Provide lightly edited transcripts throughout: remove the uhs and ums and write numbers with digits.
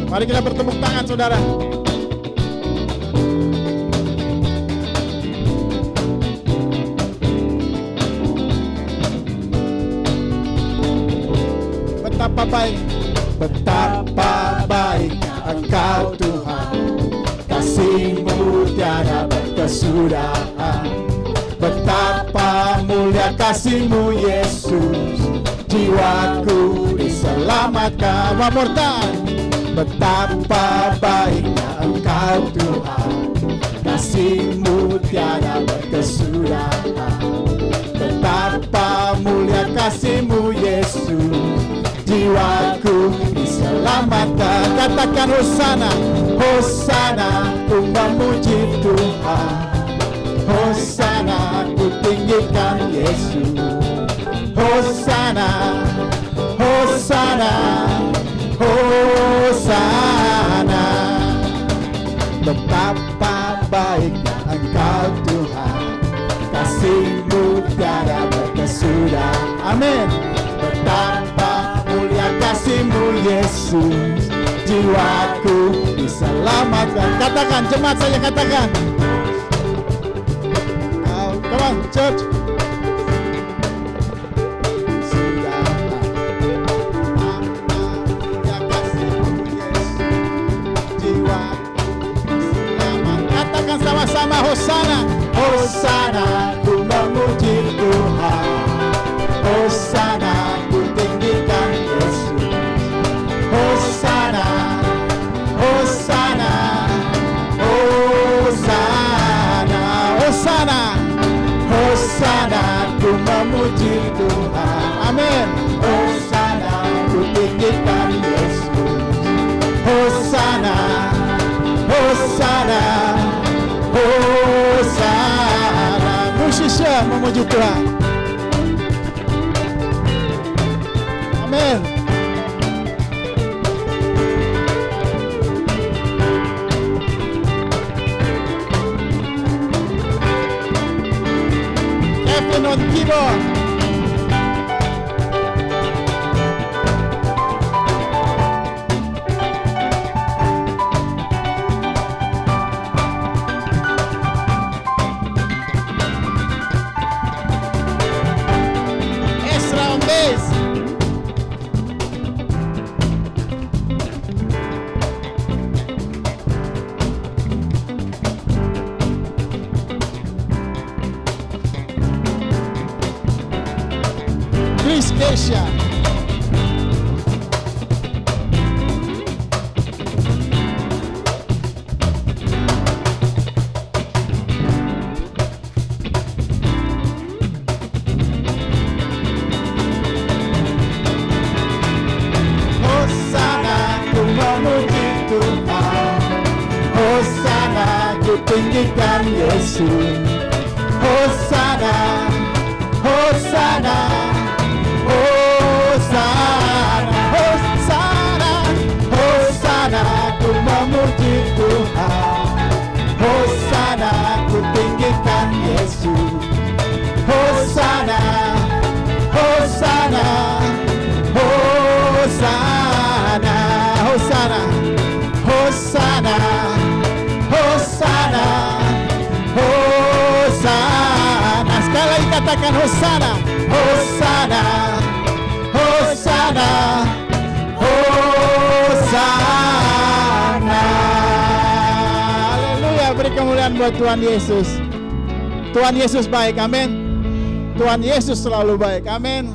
Mari kita bertepuk tangan, saudara. Betapa baik, betapa baiknya Engkau Tuhan, kasih-Mu tiada berkesudahan. Betapa mulia kasih-Mu Yesus, jiwaku diselamatkan. One more time. Betapa baiknya Engkau Tuhan, kasih-Mu tiada berkesudahan. Betapa mulia kasih-Mu Yesus, jiwaku diselamatkan. Katakan Hosana, Hosana, ku memuji Tuhan. Hosana, ku tinggikan Yesus. Hosana, Hosana, Hosana. Betapa baiknya Engkau Tuhan, kasih-Mu tiada berkesudahan. Amin. Betapa mulia kasih-Mu Yesus, jiwaku diselamatkan. Katakan, jemaat saya katakan. Come on, church. Katakan sama-sama, Hosana, Hosana, ku memuji Tuhan. Hosana, ku tinggikan Yesus. Hosana, Hosana, Hosana, Hosana, Hosana, ku memuji Tuhan. Amin. Hosana, ku tinggikan Yesus. Hosana, Hosana, Hosana. Musisya memuji Tuhan. Amin. Kevin on keyboard. Ezra on bass. Chris Keisha. Hosana, ku memuji Tuhan. Hosana, ku tinggikan Yesus. Hosana, Hosana, Hosana, Hosana, Hosana, ku memuji Tuhan. Hosana, ku tinggikan Yesus. Hosana, Hosana, Hosana, Hosana, Hosana, Hosana, Hosana. Sekali lagi katakan Hosana, Hosana, Hosana, Hosana. Haleluya, beri kemuliaan buat Tuhan Yesus. Tuhan Yesus baik, amin. Tuhan Yesus selalu baik, amin.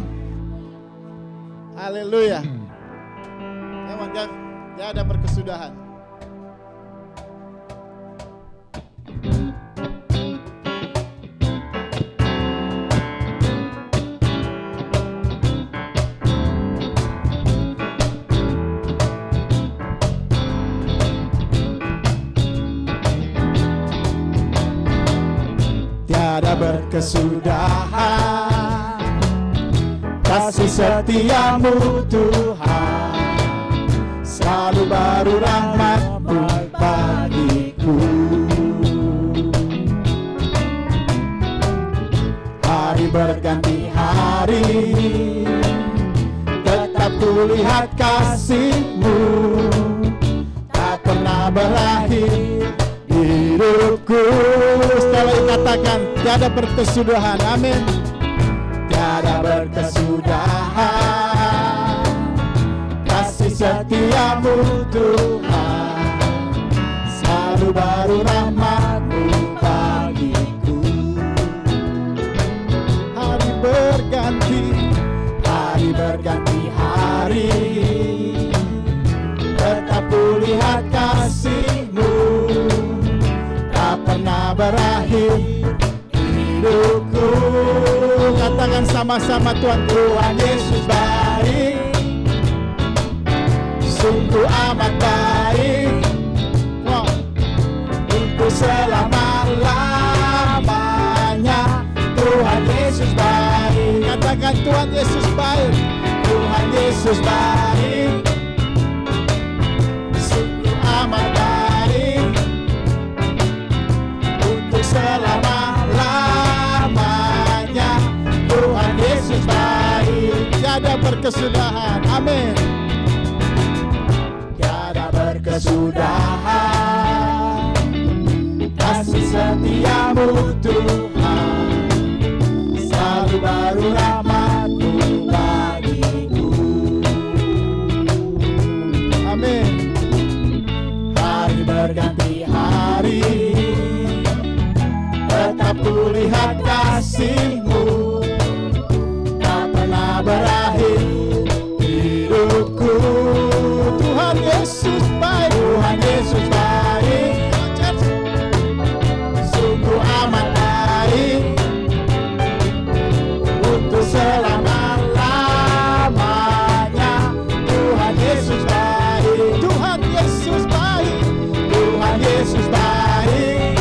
Haleluya. Emang dia ada berkesudahan. Tiada berkesudahan kasih setiamu Tuhan, selalu baru rahmat-Mu bagiku. Hari berganti hari, tetap kulihat kasih-Mu, berakhir hidupku. Sekali katakan, tiada berkesudahan. Amin. Tiada berkesudahan kasih setiamu Tuhan, selalu baru rahmat-Mu bagiku. Hari berganti hari, tetap kulihat kasih-Mu, tak pernah berakhir hidupku. Katakan sama-sama, Tuhan Yesus baik, sungguh amat baik, untuk selama-lamanya. Tuhan Yesus baik. Katakan, Tuhan Yesus baik, Tuhan Yesus baik, sungguh amat baik, untuk selama-lamanya. Tuhan Yesus baik, tiada berkesudahan. Amin. Tiada berkesudahan kasih setiamu Tuhan, selalu baru rahmat-Mu bagiku. Amin. Hari berganti hari, tetap kulihat kasih-Mu, tak pernah berakhir hidupku. Tuhan Yesus baik, Tuhan Yesus baik, sungguh amat baik, untuk selama-lamanya. Tuhan Yesus baik, Tuhan Yesus baik, Tuhan Yesus baik,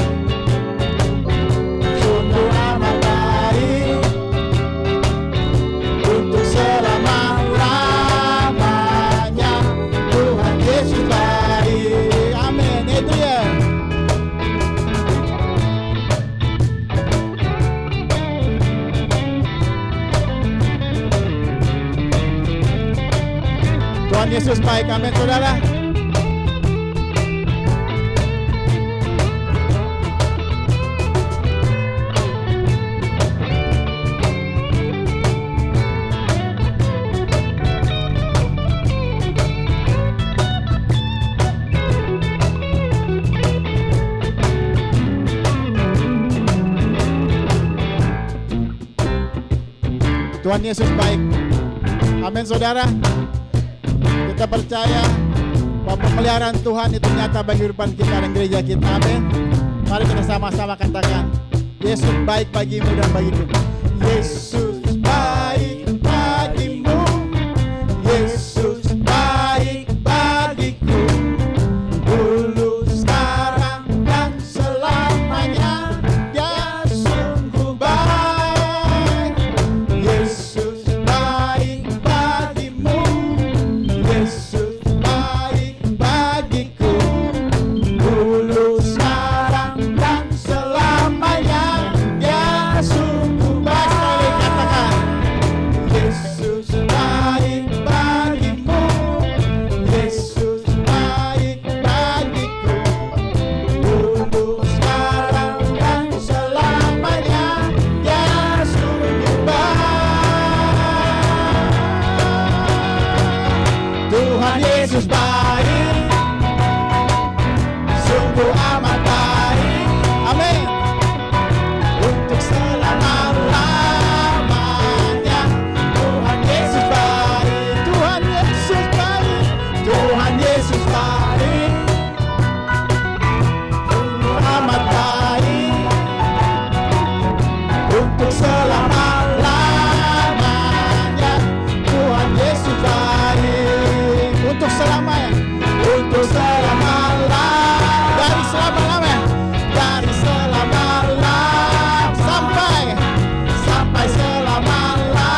sungguh amat baik, untuk selama-lamanya. Tuhan Yesus baik. Amin. Itu ya. Tuhan Yesus baik. Amin, saudara. Tuhan Yesus baik. Amin, saudara. Kita percaya bahwa pemeliharaan Tuhan itu nyata bagi kehidupan kita dan gereja kita. Amin. Mari kita sama-sama katakan, Yesus baik bagimu dan bagiku. Yesus baik bagimu, Yesus baik bagiku, dulu, sekarang, dan selamanya. Dia sungguh baik. Yesus baik bagimu, Yesus baik bagiku, dulu, sekarang, dan selamanya. Dia sungguh baik. Katakan, Yesus baik bagimu, Yesus baik bagiku, dulu, sekarang, dan selamanya. Dia sungguh baik. Tuhan Yesus baik, sungguh amat baik. Amin. Untuk selama-lamanya. Tuhan Yesus baik, Tuhan Yesus baik, Tuhan Yesus baik, sungguh amat baik, untuk selama-lamanya. Tuhan Yesus baik, untuk selamanya, untuk selama-lamanya, dari selama-lamanya, dari selama-lamanya, sampai selama-lamanya,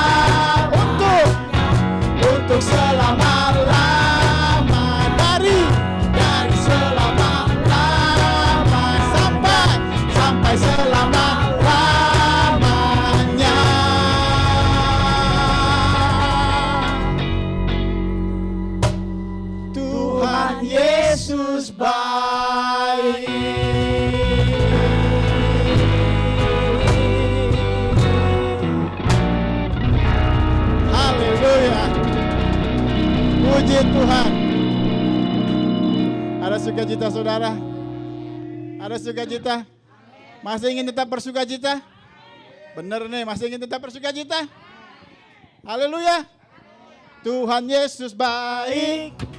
untuk selama-lamanya, dari selama-lamanya, sampai selama-lamanya. Tuhan Yesus Yesus baik. Haleluya. Puji Tuhan. Ada sukacita saudara? Ada sukacita? Masih ingin tetap bersukacita? Benar nih, masih ingin tetap bersukacita? Haleluya. Tuhan Yesus baik.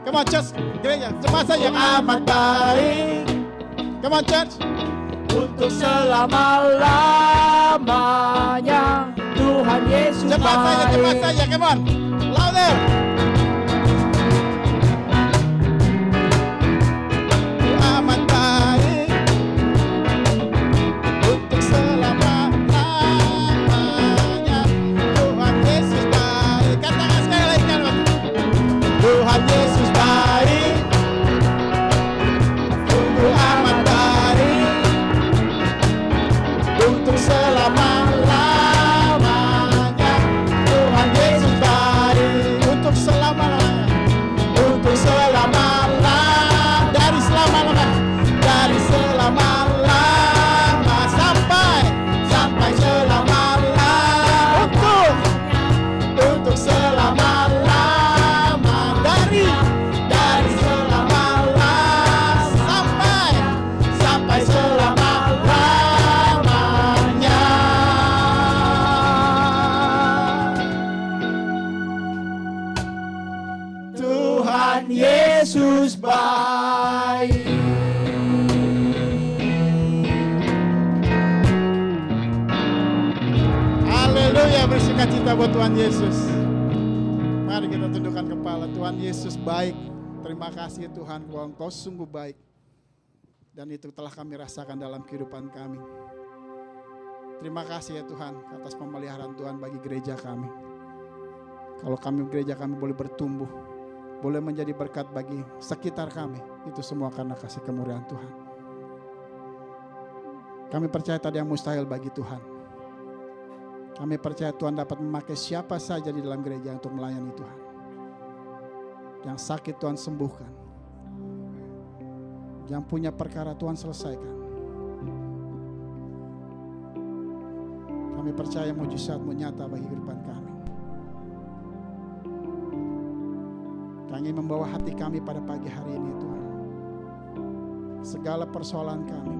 Come on church, gereja, cepat saja. Amat baik. Come on church. Untuk selama-lamanya Tuhan Yesus Cepat saja, come on. Louder. Amat baik. Untuk selama-lamanya Tuhan Yesus baik. Katakan sekali lagi kan. Tuhan Yesus baik. Sungguh amat baik. Untuk selama-lamanya Tuhan Yesus baik. Untuk selama-lamanya. Untuk selama-lamanya. Dari selama-lamanya. Dari selama-lama sampai selama-lama. Untuk selama-lama. Dari selama-lama sampai selama-lamanya. Tuhan Yesus baik. Haleluya, bersukacita buat Tuhan Yesus. Mari kita tundukkan kepala. Tuhan Yesus baik. Terima kasih Tuhan, Engkau sungguh baik. Dan itu telah kami rasakan dalam kehidupan kami. Terima kasih ya Tuhan atas pemeliharaan Tuhan bagi gereja kami. Kalau gereja kami boleh bertumbuh, boleh menjadi berkat bagi sekitar kami, itu semua karena kasih kemurahan Tuhan. Kami percaya tak ada yang mustahil bagi Tuhan. Kami percaya Tuhan dapat memakai siapa saja di dalam gereja untuk melayani Tuhan. Yang sakit Tuhan sembuhkan. Yang punya perkara Tuhan selesaikan. Kami percaya mujizat-Mu nyata bagi kehidupan kami. Kami membawa hati kami pada pagi hari ini Tuhan. Segala persoalan kami,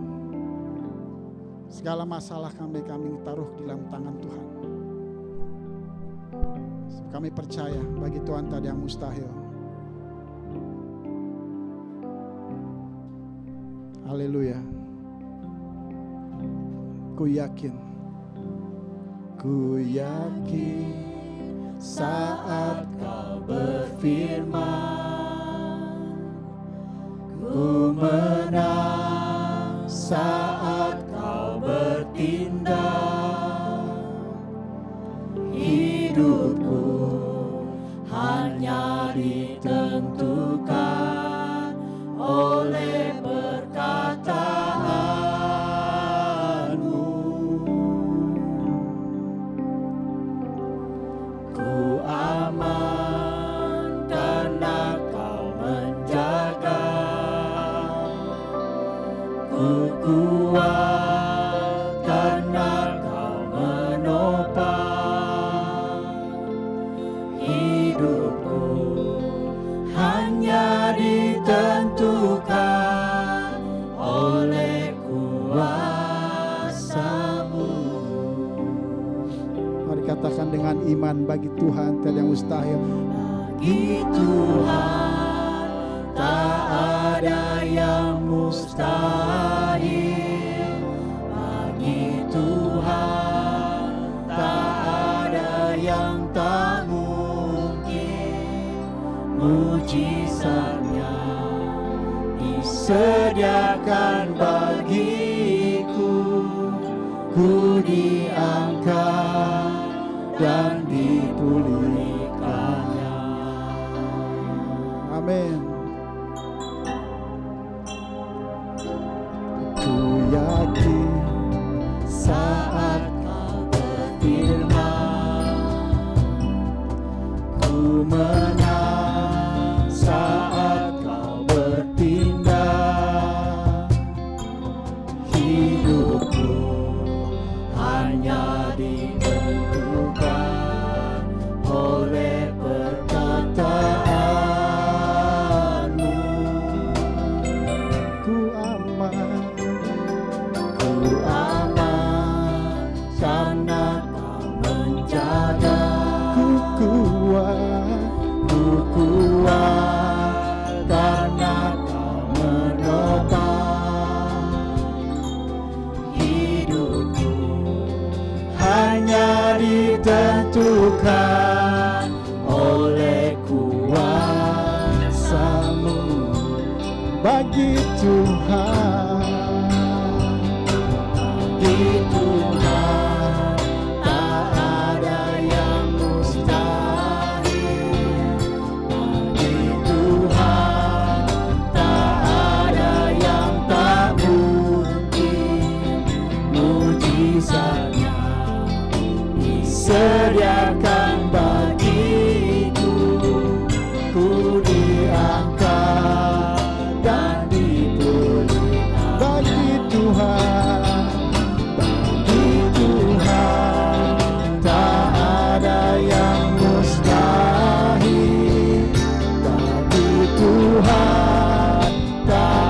segala masalah kami taruh di dalam tangan Tuhan. Kami percaya bagi Tuhan tak ada yang mustahil. Haleluya. Ku yakin saat Kau berfirman, ku menang saat Kau bertindak. Hidupku hanya ditentukan oleh perkataan-Mu. Ku aman karena Kau menjaga. Ku kuat karena Kau menopang. Hidupku hanya ditentukan oleh kuasa-Mu. Mari katakan dengan iman, bagi Tuhan tak ada yang mustahil. Bagi Tuhan tak ada yang mustahil. Bagi Tuhan tak ada yang tak mungkin. Mujizat-Nya disediakan bagiku. Ku diangkat dan dipulihkannya. Amin. Ku yakin saat Kau berfirman, ku menang saat Kau bertindak. bagi Tuhan, bagi Tuhan tak ada yang mustahil. Bagi Tuhan tak ada yang tak mungkin. Mujizatnya disediakan bagiku, ku diangkat dan dipulihkan. Bagi Tuhan, bagi Tuhan tak ada yang mustahil. Bagi Tuhan tak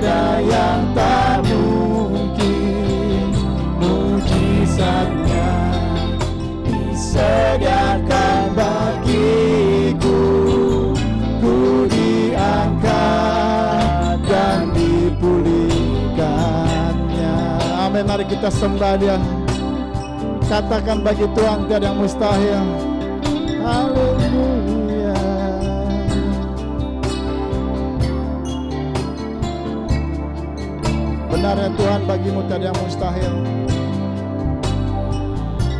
ada yang tak mungkin. Mujizatnya disediakan bagiku, ku diangkat dan dipulihkannya. Amin. Mari kita sembah Dia. Katakan bagi Tuhan tiada yang mustahil. Haleluya. Benarnya Tuhan, bagimu tiada yang mustahil.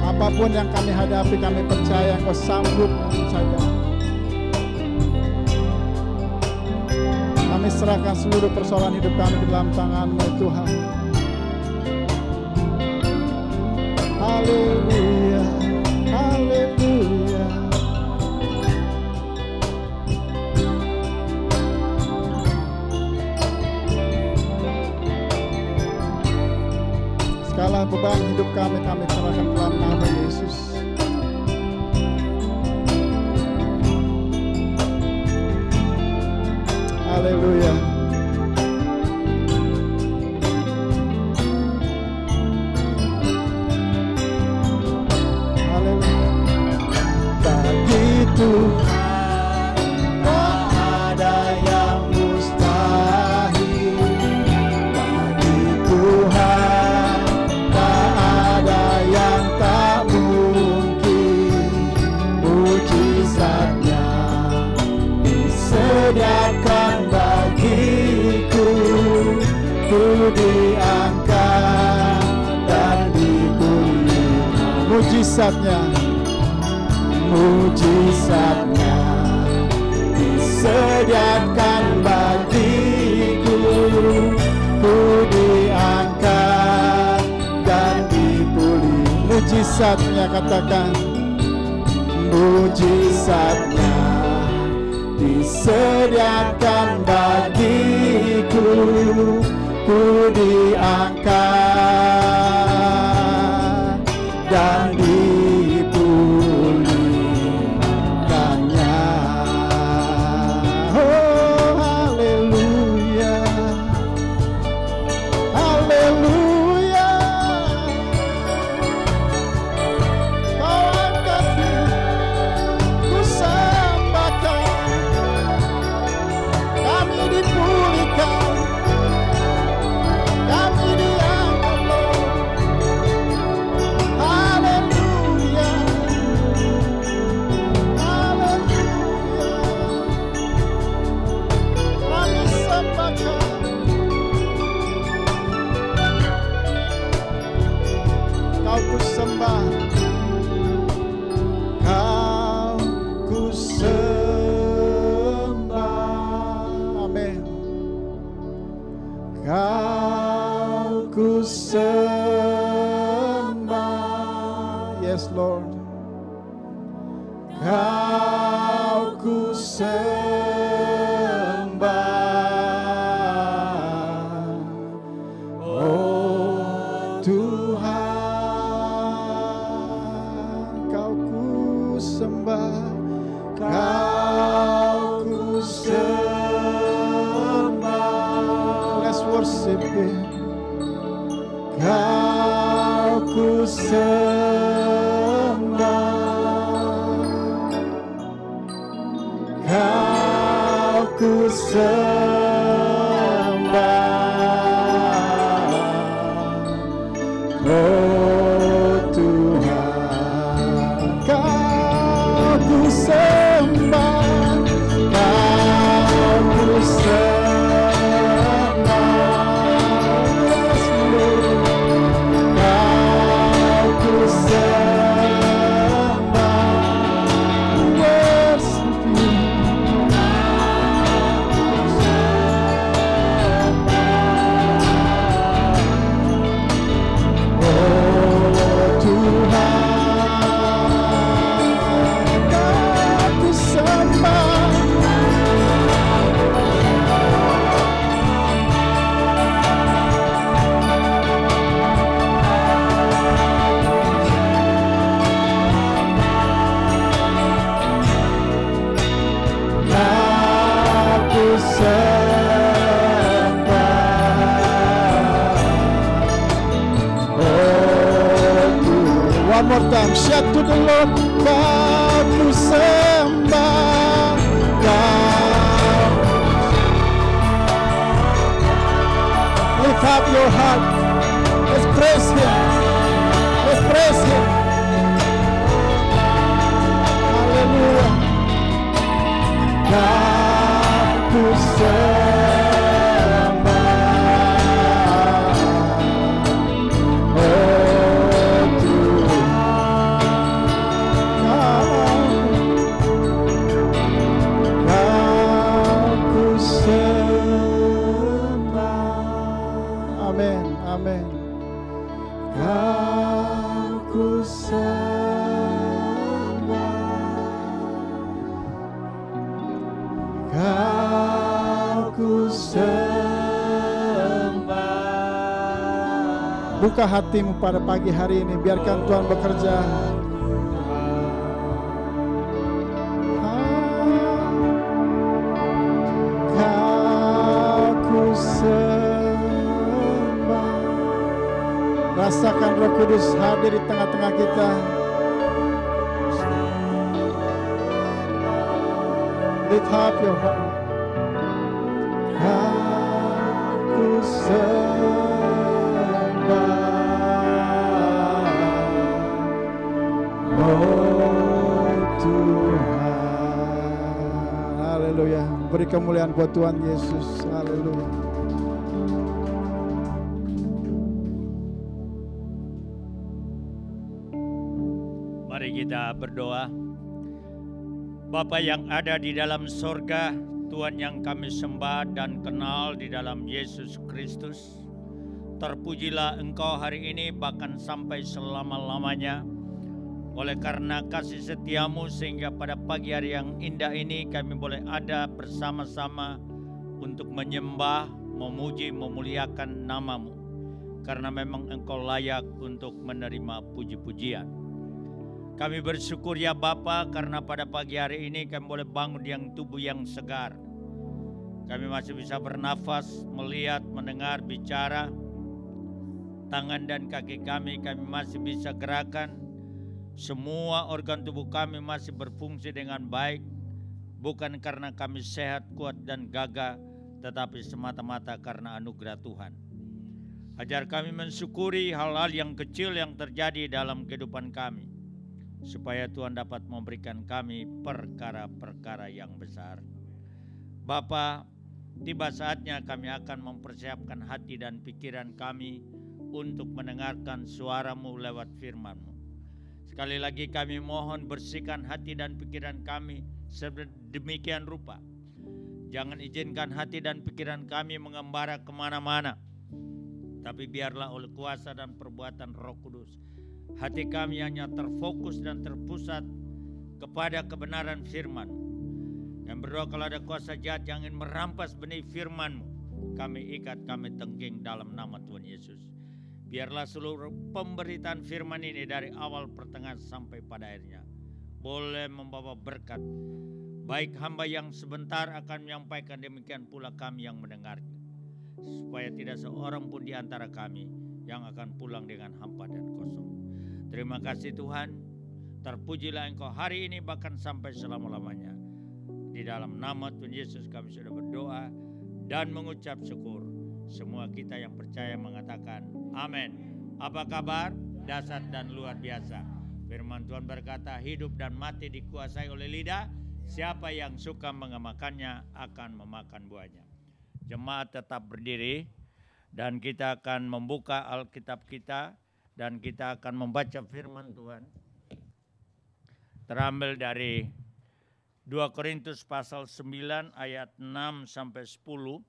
Apapun yang kami hadapi, kami percaya Engkau sanggup saja. Kami serahkan seluruh persoalan hidup kami di dalam tangan-Mu Tuhan. Haleluya, haleluya. Segala beban hidup kami serahkan dalam nama Yesus. Haleluya. Haleluya. Bagi Tuhan tak ada yang mustahil. Bagi Tuhan tak ada yang tak mungkin. Mujizatnya disediakan bagiku, ku diangkat dan dipulihkan. Mujizatnya, mujizatnya disediakan bagiku, ku diangkat dan dipulihkan. Mujizatnya, katakan mujizatnya disediakan bagiku, ku diangkat dan dipulihkannya. Oh haleluya, haleluya. Kau angkatku, ku sembahkan. Kami dipulihkan, kami diangkat, Lord. Haleluya, haleluya. Kami sembahkan. Kau ku sembah, Kau ku sembah. Amin. Kau ku sembah. Yes Lord. Kau ku sembah. Oh Tuhan, Kau ku sembah. Kau ku sembah. Let's worship Him. Kau ku sembah. Kau ku sembah. Oh Tuhan, Kau ku sembah. Kau ku sembah. One more time, shout to the Lord, kau ku sembah, kau. Lift up your heart, let's praise Him, let's praise Him. Hallelujah. Kau ku sembah, oh Tuhan, kau ku sembah. Amin, amin. Kau ku sembah, kau ku sembah. Buka hatimu pada pagi hari ini, biarkan Tuhan bekerja. Kau ku sembah. Rasakan Roh Kudus hadir di tengah-tengah kita. Lift up your heart. Aku sembah, oh Tuhan. Haleluya. Beri kemuliaan buat Tuhan Yesus. Haleluya. Mari kita berdoa. Bapa yang ada di dalam sorga, Tuhan yang kami sembah dan kenal di dalam Yesus Kristus, terpujilah Engkau hari ini bahkan sampai selama-lamanya. Oleh karena kasih setiamu sehingga pada pagi hari yang indah ini kami boleh ada bersama-sama untuk menyembah, memuji, memuliakan nama-Mu. Karena memang Engkau layak untuk menerima puji-pujian. Kami bersyukur ya Bapa karena pada pagi hari ini kami boleh bangun yang tubuh yang segar. Kami masih bisa bernafas, melihat, mendengar, bicara. Tangan dan kaki kami masih bisa gerakan. Semua organ tubuh kami masih berfungsi dengan baik. Bukan karena kami sehat, kuat dan gagah, tetapi semata-mata karena anugerah Tuhan. Ajar kami mensyukuri hal-hal yang kecil yang terjadi dalam kehidupan kami, supaya Tuhan dapat memberikan kami perkara-perkara yang besar. Bapa, tiba saatnya kami akan mempersiapkan hati dan pikiran kami untuk mendengarkan suara-Mu lewat firman-Mu. Sekali lagi kami mohon bersihkan hati dan pikiran kami sedemikian rupa. Jangan izinkan hati dan pikiran kami mengembara kemana-mana, tapi biarlah oleh kuasa dan perbuatan Roh Kudus, hati kami hanya terfokus dan terpusat kepada kebenaran firman-Mu. Dan berdoa kalau ada kuasa jahat yang ingin merampas benih firman-Mu, kami ikat, kami tengking dalam nama Tuhan Yesus. Biarlah seluruh pemberitaan firman ini dari awal pertengahan sampai pada akhirnya boleh membawa berkat. Baik hamba yang sebentar akan menyampaikan, demikian pula kami yang mendengarnya. Supaya tidak seorang pun di antara kami yang akan pulang dengan hampa dan kosong. Terima kasih Tuhan, terpujilah Engkau hari ini bahkan sampai selama-lamanya. Di dalam nama Tuhan Yesus kami sudah berdoa dan mengucap syukur. Semua kita yang percaya mengatakan amin. Apa kabar? Dahsyat dan luar biasa. Firman Tuhan berkata, hidup dan mati dikuasai oleh lidah. Siapa yang suka mengemakannya akan memakan buahnya. Jemaat tetap berdiri dan kita akan membuka Alkitab kita dan kita akan membaca firman Tuhan. Terambil dari 2 Korintus pasal 9 ayat 6 sampai 10.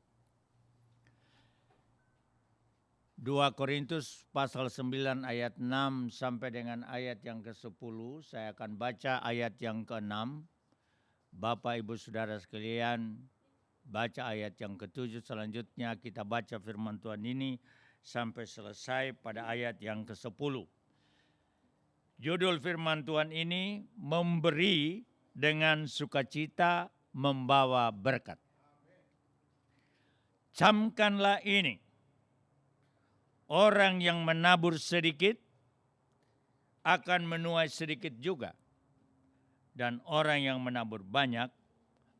2 Korintus pasal 9 ayat 6 sampai dengan ayat yang ke-10. Saya akan baca ayat yang ke-6. Bapak, Ibu, Saudara sekalian, baca ayat yang ke-7. Selanjutnya kita baca firman Tuhan ini sampai selesai pada ayat yang ke-10. Judul firman Tuhan ini, memberi dengan sukacita membawa berkat. Camkanlah ini. Orang yang menabur sedikit akan menuai sedikit juga. Dan orang yang menabur banyak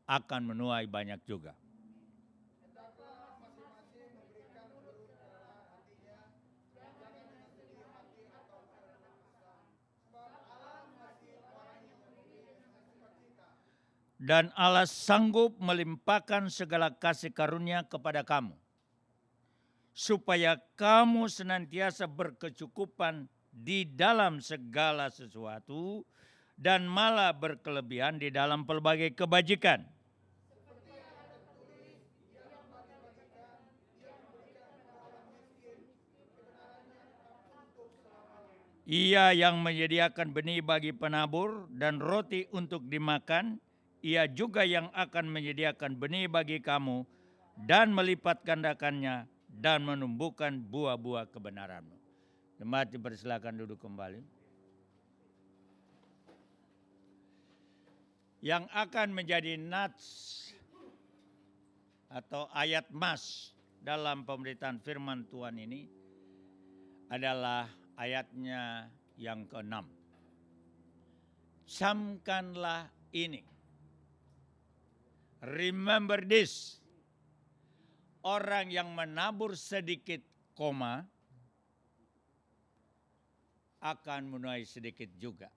akan menuai banyak juga. Dan Allah sanggup melimpahkan segala kasih karunia kepada kamu, supaya kamu senantiasa berkecukupan di dalam segala sesuatu, dan malah berkelebihan di dalam pelbagai kebajikan. Ia yang menyediakan benih bagi penabur dan roti untuk dimakan, ia juga yang akan menyediakan benih bagi kamu dan melipat gandakannya dan menumbuhkan buah-buah kebenaranmu. Jemaat dipersilakan duduk kembali. Yang akan menjadi nats atau ayat mas dalam pemberitaan firman Tuhan ini adalah ayatnya yang ke-6. Camkanlah ini. Remember this. Orang yang menabur sedikit koma akan menuai sedikit juga.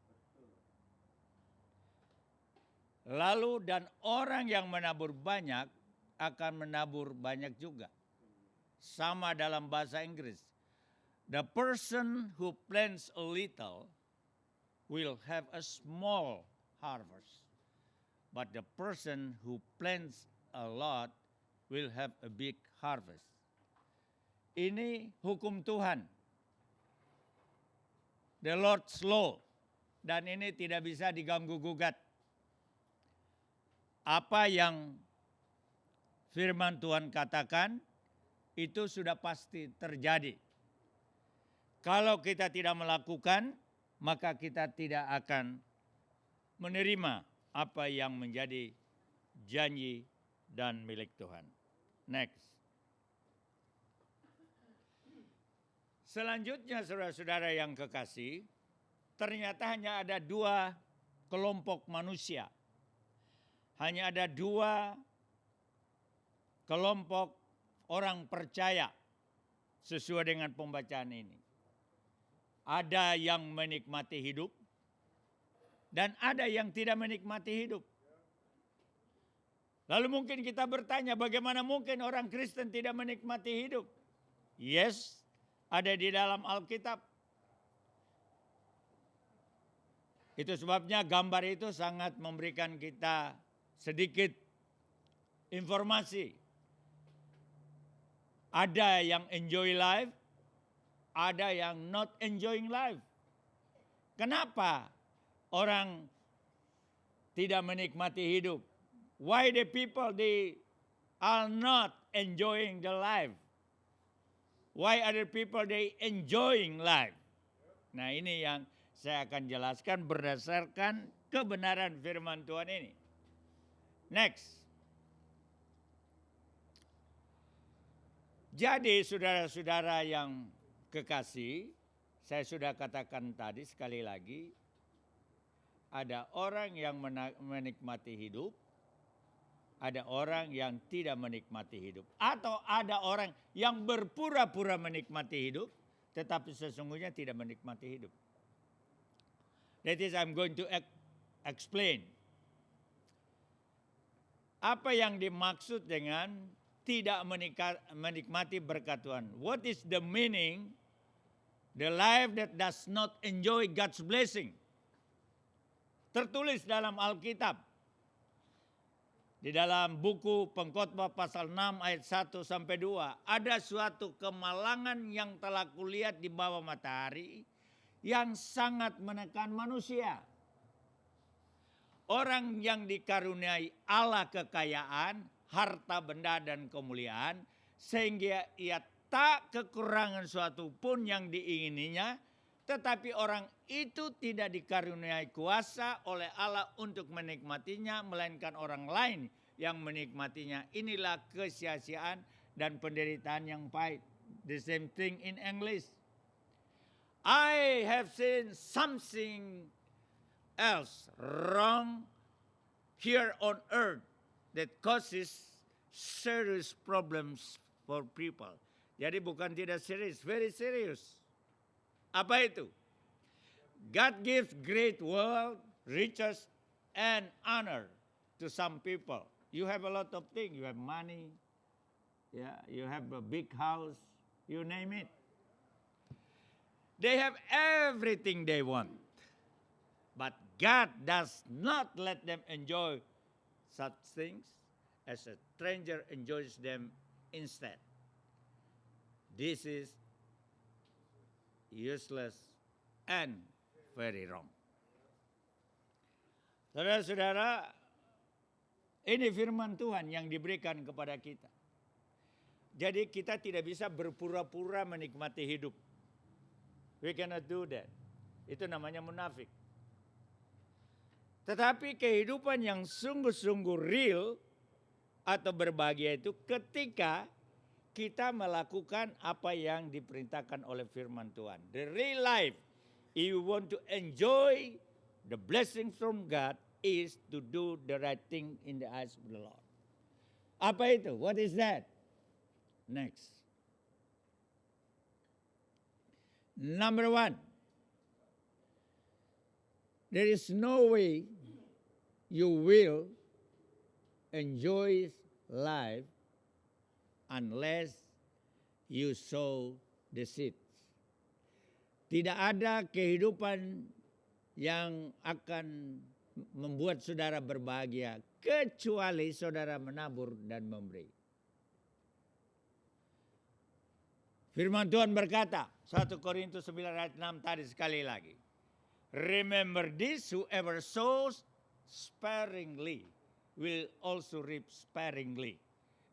Lalu dan orang yang menabur banyak akan menabur banyak juga. Sama dalam bahasa Inggris. The person who plants a little will have a small harvest. But the person who plants a lot will have a big harvest. Ini hukum Tuhan. The Lord's law. Dan ini tidak bisa diganggu-gugat. Apa yang firman Tuhan katakan, itu sudah pasti terjadi. Kalau kita tidak melakukan, maka kita tidak akan menerima apa yang menjadi janji dan milik Tuhan. Next. Selanjutnya saudara-saudara yang kekasih, ternyata hanya ada 2 kelompok manusia. Hanya ada 2 kelompok orang percaya sesuai dengan pembacaan ini. Ada yang menikmati hidup dan ada yang tidak menikmati hidup. Lalu mungkin kita bertanya, bagaimana mungkin orang Kristen tidak menikmati hidup? Yes, ada di dalam Alkitab. Itu sebabnya gambar itu sangat memberikan kita sedikit informasi. Ada yang enjoy life, ada yang not enjoying life. Kenapa orang tidak menikmati hidup? Why the people they are not enjoying the life? Why other people they enjoying life? Nah, ini yang saya akan jelaskan berdasarkan kebenaran firman Tuhan ini. Next. Jadi saudara-saudara yang kekasih, saya sudah katakan tadi sekali lagi, ada orang yang menikmati hidup, ada orang yang tidak menikmati hidup. Atau ada orang yang berpura-pura menikmati hidup, tetapi sesungguhnya tidak menikmati hidup. That is, I'm going to explain. Apa yang dimaksud dengan tidak menikmati berkat Tuhan? What is the meaning? The life that does not enjoy God's blessing. Tertulis dalam Alkitab. Di dalam buku Pengkhotbah pasal 6 ayat 1 sampai 2. Ada suatu kemalangan yang telah kulihat di bawah matahari yang sangat menekan manusia. Orang yang dikaruniai Allah kekayaan, harta benda dan kemuliaan, sehingga ia tak kekurangan suatu pun yang diingininya, tetapi orang itu tidak dikaruniai kuasa oleh Allah untuk menikmatinya, melainkan orang lain yang menikmatinya. Inilah kesia-siaan dan penderitaan yang pahit. The same thing in English. I have seen something else wrong here on earth that causes serious problems for people. Jadi bukan tidak serius, very serious. Apa itu? God gives great wealth, riches, and honor to some people. You have a lot of things. You have money. Yeah, you have a big house. You name it. They have everything they want. But God does not let them enjoy such things as a stranger enjoys them instead. This is useless and very wrong. Saudara-saudara, ini firman Tuhan yang diberikan kepada kita. Jadi kita tidak bisa berpura-pura menikmati hidup. We cannot do that. Itu namanya munafik. Tetapi kehidupan yang sungguh-sungguh real atau berbahagia itu ketika kita melakukan apa yang diperintahkan oleh firman Tuhan. The real life, if you want to enjoy the blessing from God, is to do the right thing in the eyes of the Lord. Apa itu? What is that? Next. Number 1. There is no way you will enjoy life unless you sow the seeds. Tidak ada kehidupan yang akan membuat saudara berbahagia kecuali saudara menabur dan memberi. Firman Tuhan berkata, 1 Korintus 9 ayat 6 tadi sekali lagi. Remember this, whoever sows sparingly will also reap sparingly.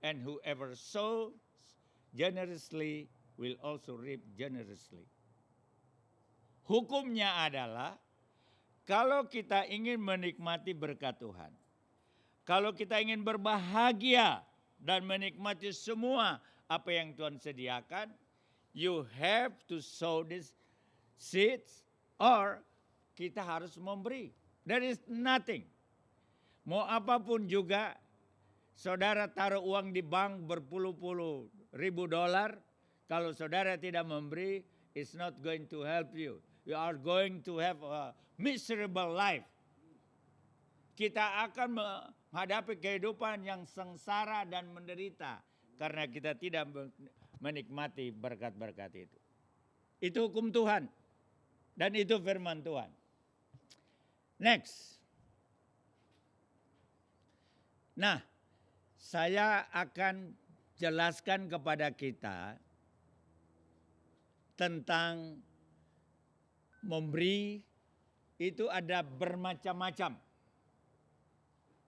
And whoever sows generously will also reap generously. Hukumnya adalah, kalau kita ingin menikmati berkat Tuhan, kalau kita ingin berbahagia dan menikmati semua apa yang Tuhan sediakan, you have to sow these seeds or kita harus memberi. There is nothing. Mau apapun juga, saudara taruh uang di bank berpuluh-puluh ribu dolar, kalau saudara tidak memberi, it's not going to help you. You are going to have a miserable life. Kita akan menghadapi kehidupan yang sengsara dan menderita karena kita tidak menikmati berkat-berkat itu. Itu hukum Tuhan dan itu firman Tuhan. Next. Nah, saya akan jelaskan kepada kita tentang memberi itu ada bermacam-macam.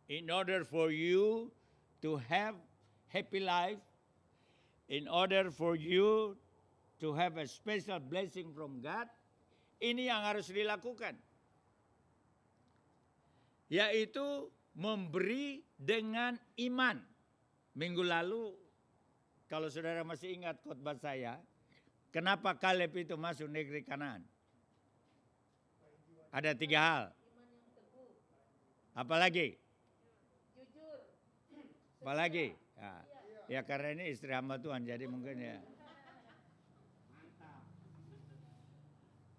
In order for you to have happy life, in order for you to have a special blessing from God, ini yang harus dilakukan. Yaitu memberi dengan iman. Minggu lalu, kalau saudara masih ingat khotbah saya, kenapa Kaleb itu masuk negeri Kanaan? Ada 3 hal. Apa lagi? Jujur. Apa lagi? Ya karena ini istri hamba Tuhan, jadi mungkin ya.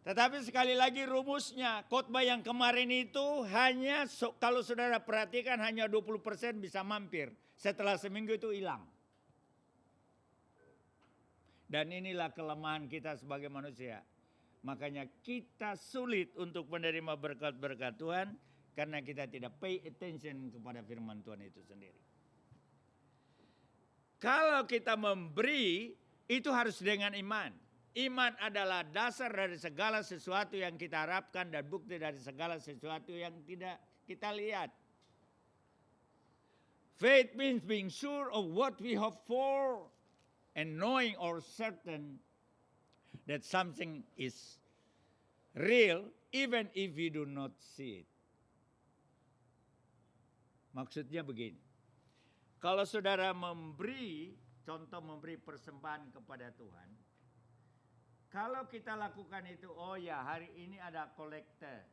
Tetapi sekali lagi rumusnya, khotbah yang kemarin itu hanya, kalau saudara perhatikan hanya 20% bisa mampir. Setelah seminggu itu hilang. Dan inilah kelemahan kita sebagai manusia. Makanya kita sulit untuk menerima berkat-berkat Tuhan karena kita tidak pay attention kepada firman Tuhan itu sendiri. Kalau kita memberi, itu harus dengan iman. Iman adalah dasar dari segala sesuatu yang kita harapkan dan bukti dari segala sesuatu yang tidak kita lihat. Faith means being sure of what we hope for and knowing or certain that something is real even if we do not see it. Maksudnya begini. Kalau saudara memberi contoh memberi persembahan kepada Tuhan. Kalau kita lakukan itu, oh ya hari ini ada kolektor.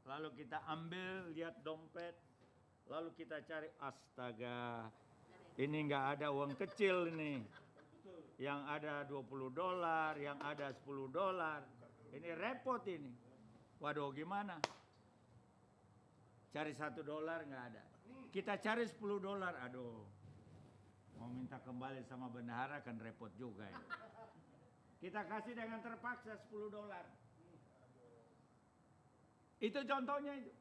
Lalu kita ambil, lihat dompet. Lalu kita cari, astaga, ini nggak ada uang kecil ini. Yang ada $20, yang ada $10. Ini repot ini. Waduh gimana? Cari $1 nggak ada. Kita cari $10, aduh. Mau minta kembali sama bendahara kan repot juga ya. Kita kasih dengan terpaksa $10. Itu contohnya itu.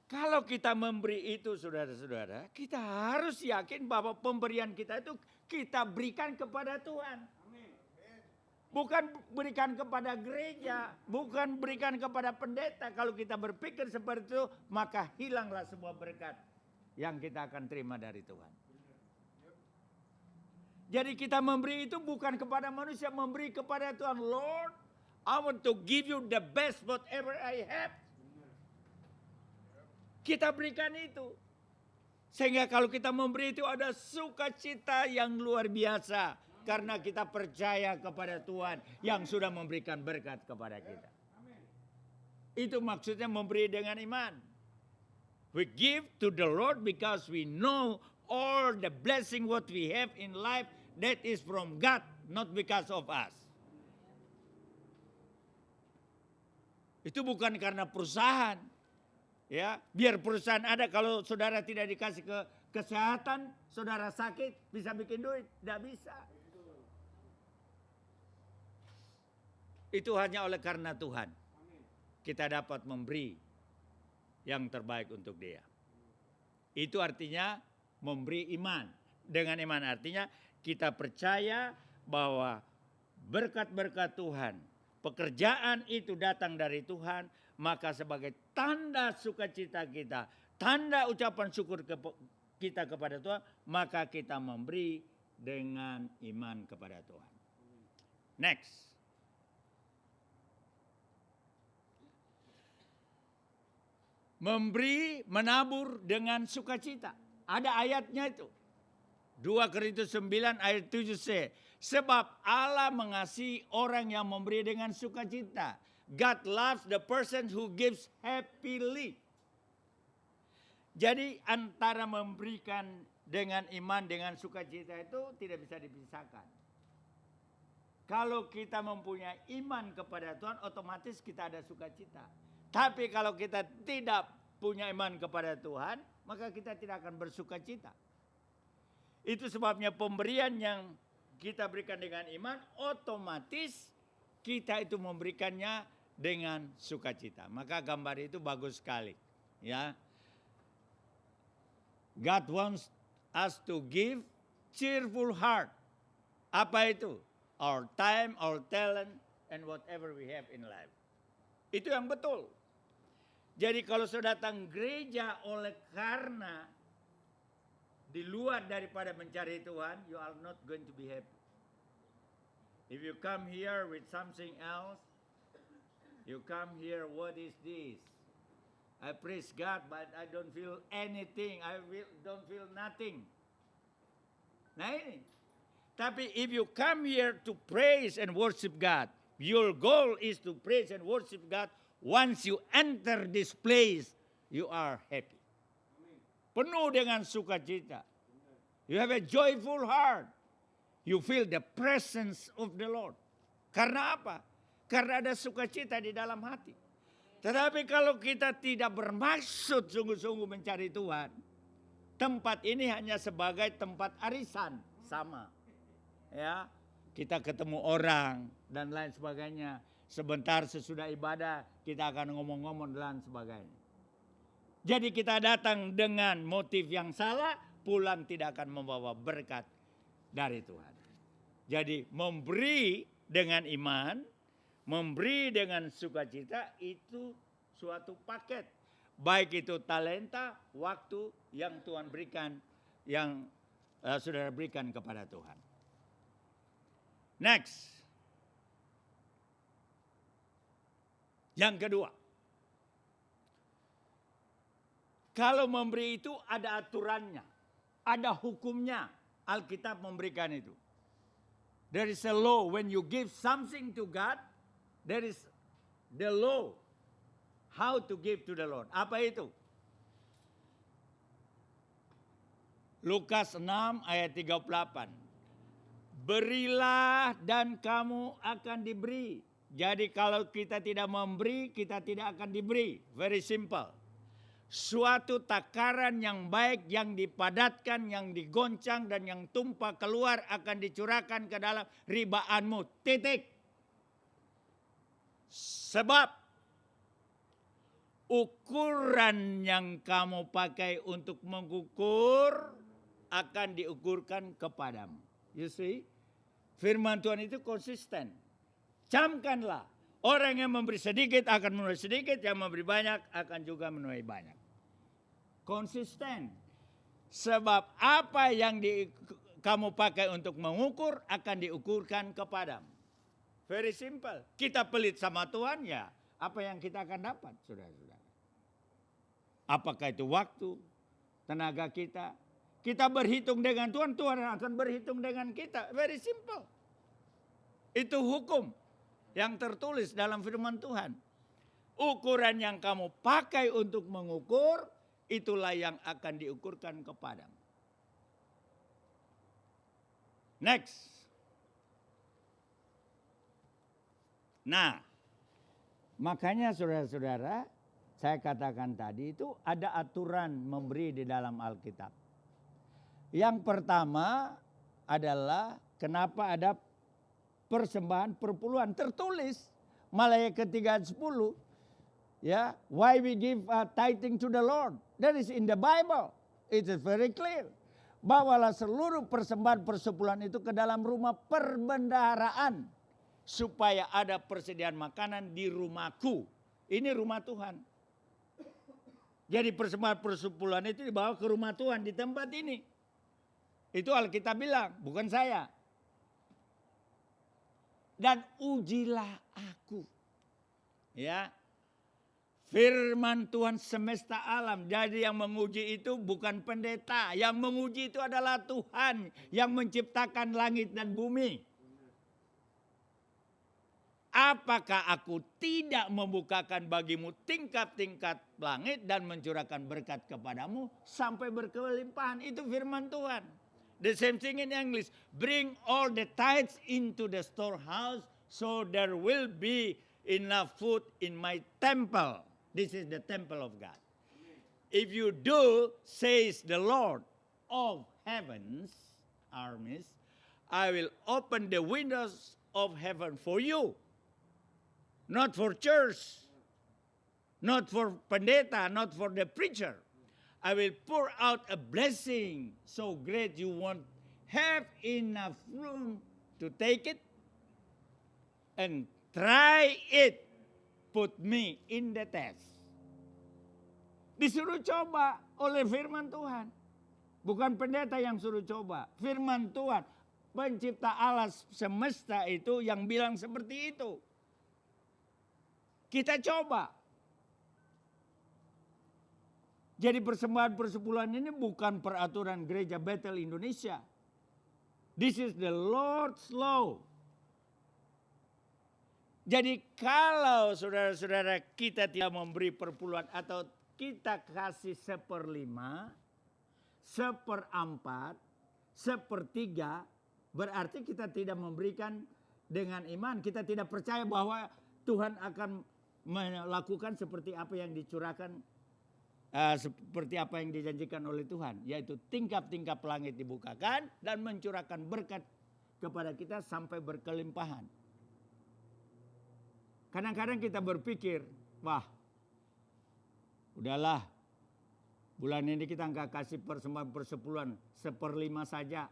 Kalau kita memberi itu saudara-saudara, kita harus yakin bahwa pemberian kita itu kita berikan kepada Tuhan. Bukan berikan kepada gereja, bukan berikan kepada pendeta. Kalau kita berpikir seperti itu, maka hilanglah semua berkat yang kita akan terima dari Tuhan. Jadi kita memberi itu bukan kepada manusia, memberi kepada Tuhan. Lord, I want to give you the best whatever I have. Kita berikan itu. Sehingga kalau kita memberi itu ada sukacita yang luar biasa. Karena kita percaya kepada Tuhan yang sudah memberikan berkat kepada kita. Itu maksudnya memberi dengan iman. We give to the Lord because we know all the blessing what we have in life that is from God, not because of us. Itu bukan karena perusahaan. Ya, biar perusahaan ada, kalau saudara tidak dikasih kesehatan, saudara sakit, bisa bikin duit? Tidak bisa. Itu hanya oleh karena Tuhan. Kita dapat memberi yang terbaik untuk dia. Itu artinya memberi iman. Dengan iman artinya kita percaya bahwa berkat-berkat Tuhan, pekerjaan itu datang dari Tuhan, maka sebagai tanda sukacita kita, tanda ucapan syukur kita kepada Tuhan, maka kita memberi dengan iman kepada Tuhan. Next. Memberi, menabur dengan sukacita. Ada ayatnya itu. 2 Korintus 9 ayat 7c. Sebab Allah mengasihi orang yang memberi dengan sukacita. God loves the person who gives happily. Jadi antara memberikan dengan iman dengan sukacita itu tidak bisa dipisahkan. Kalau kita mempunyai iman kepada Tuhan, otomatis kita ada sukacita. Tapi kalau kita tidak punya iman kepada Tuhan, maka kita tidak akan bersukacita. Itu sebabnya pemberian yang kita berikan dengan iman, otomatis kita itu memberikannya dengan sukacita. Maka gambar itu bagus sekali. Ya, God wants us to give cheerful heart. Apa itu? Our time, our talent, and whatever we have in life. Itu yang betul. Jadi kalau saudara datang gereja oleh karena di luar daripada mencari Tuhan, you are not going to be happy. If you come here with something else, you come here, what is this? I praise God, but I don't feel anything. Don't feel nothing. Nah ini. Tapi if you come here to praise and worship God, your goal is to praise and worship God. Once you enter this place, you are happy. Penuh dengan sukacita. You have a joyful heart. You feel the presence of the Lord. Karena apa? Karena ada sukacita di dalam hati. Tetapi kalau kita tidak bermaksud sungguh-sungguh mencari Tuhan, tempat ini hanya sebagai tempat arisan, sama. Ya, kita ketemu orang dan lain sebagainya. Sebentar sesudah ibadah kita akan ngomong-ngomong dan sebagainya. Jadi kita datang dengan motif yang salah, pulang tidak akan membawa berkat dari Tuhan. Jadi memberi dengan iman, memberi dengan sukacita itu suatu paket. Baik itu talenta, waktu yang Tuhan berikan, yang saudara berikan kepada Tuhan. Next. Yang kedua, kalau memberi itu ada aturannya. Ada hukumnya. Alkitab memberikan itu. There is a law. When you give something to God, there is the law. How to give to the Lord. Apa itu? Lukas 6 ayat 38. Berilah dan kamu akan diberi. Jadi kalau kita tidak memberi, kita tidak akan diberi. Very simple. Suatu takaran yang baik, yang dipadatkan, yang digoncang, dan yang tumpah keluar akan dicurahkan ke dalam ribaanmu. Titik. Sebab ukuran yang kamu pakai untuk mengukur akan diukurkan kepadamu. You see? Firman Tuhan itu konsisten. Camkanlah. Orang yang memberi sedikit akan menuai sedikit, yang memberi banyak akan juga menuai banyak. Konsisten. Sebab apa yang kamu pakai untuk mengukur akan diukurkan kepadamu. Very simple. Kita pelit sama Tuhan, ya apa yang kita akan dapat, saudara-saudara. Apakah itu waktu, tenaga kita. Kita berhitung dengan Tuhan, Tuhan akan berhitung dengan kita. Very simple. Itu hukum yang tertulis dalam firman Tuhan. Ukuran yang kamu pakai untuk mengukur, itulah yang akan diukurkan kepadamu. Next. Nah, makanya saudara-saudara, saya katakan tadi itu ada aturan memberi di dalam Alkitab. Yang pertama adalah kenapa ada persembahan perpuluhan, tertulis Malaikat 3:10, ya, why we give tithing to the Lord. That is in the Bible. It is very clear. Bawalah seluruh persembahan persepuluhan itu ke dalam rumah perbendaharaan supaya ada persediaan makanan di rumahku. Ini rumah Tuhan. Jadi persembahan persepuluhan itu dibawa ke rumah Tuhan di tempat ini. Itu Alkitab bilang, bukan saya. Dan ujilah aku. Ya. Firman Tuhan semesta alam. Jadi yang menguji itu bukan pendeta. Yang menguji itu adalah Tuhan yang menciptakan langit dan bumi. Apakah aku tidak membukakan bagimu tingkat-tingkat langit dan mencurahkan berkat kepadamu sampai berkelimpahan? Itu firman Tuhan. The same thing in English. Bring all the tithes into the storehouse so there will be enough food in my temple. This is the temple of God. If you do, says the Lord of heaven's armies, I will open the windows of heaven for you. Not for church, not for pendeta, not for the preacher. I will pour out a blessing so great you won't have enough room to take it. And try it. Put me in the test. Disuruh coba oleh firman Tuhan. Bukan pendeta yang suruh coba. Firman Tuhan, pencipta alam semesta itu yang bilang seperti itu. Kita coba. Jadi persembahan persepuluhan ini bukan peraturan gereja Bethel Indonesia. This is the Lord's law. Jadi kalau saudara-saudara kita tidak memberi perpuluhan atau kita kasih 1/5, 1/4, 1/3, berarti kita tidak memberikan dengan iman. Kita tidak percaya bahwa Tuhan akan melakukan seperti apa yang dicurahkan, seperti apa yang dijanjikan oleh Tuhan. Yaitu tingkap-tingkap langit dibukakan dan mencurahkan berkat kepada kita sampai berkelimpahan. Kadang-kadang kita berpikir, wah udahlah bulan ini kita nggak kasih persembahan persepuluhan 1/5 saja.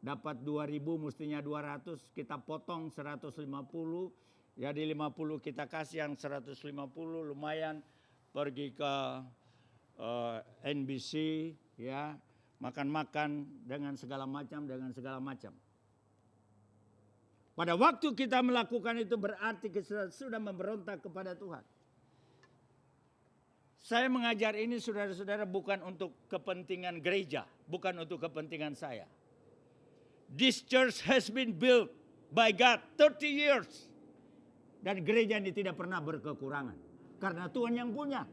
Dapat 2.000 mestinya 200, kita potong 150. Jadi 50 kita kasih, yang 150 lumayan pergi ke NBC, ya, makan-makan dengan segala macam. Pada waktu kita melakukan itu berarti kita sudah memberontak kepada Tuhan. Saya mengajar ini saudara-saudara bukan untuk kepentingan gereja, bukan untuk kepentingan saya. This church has been built by God 30 years. Dan gereja ini tidak pernah berkekurangan. Karena Tuhan yang punya.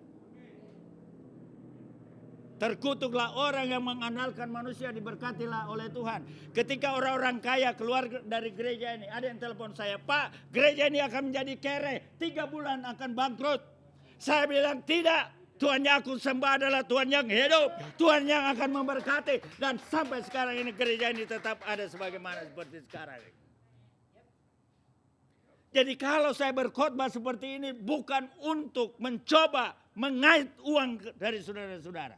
Terkutuklah orang yang mengandalkan manusia, diberkatilah oleh Tuhan. Ketika orang-orang kaya keluar dari gereja ini, ada yang telepon saya, Pak, gereja ini akan menjadi kere, 3 bulan akan bangkrut. Saya bilang tidak, Tuhan yang aku sembah adalah Tuhan yang hidup, Tuhan yang akan memberkati. Dan sampai sekarang ini gereja ini tetap ada sebagaimana seperti sekarang. Jadi kalau saya berkhotbah seperti ini bukan untuk mencoba mengait uang dari saudara-saudara.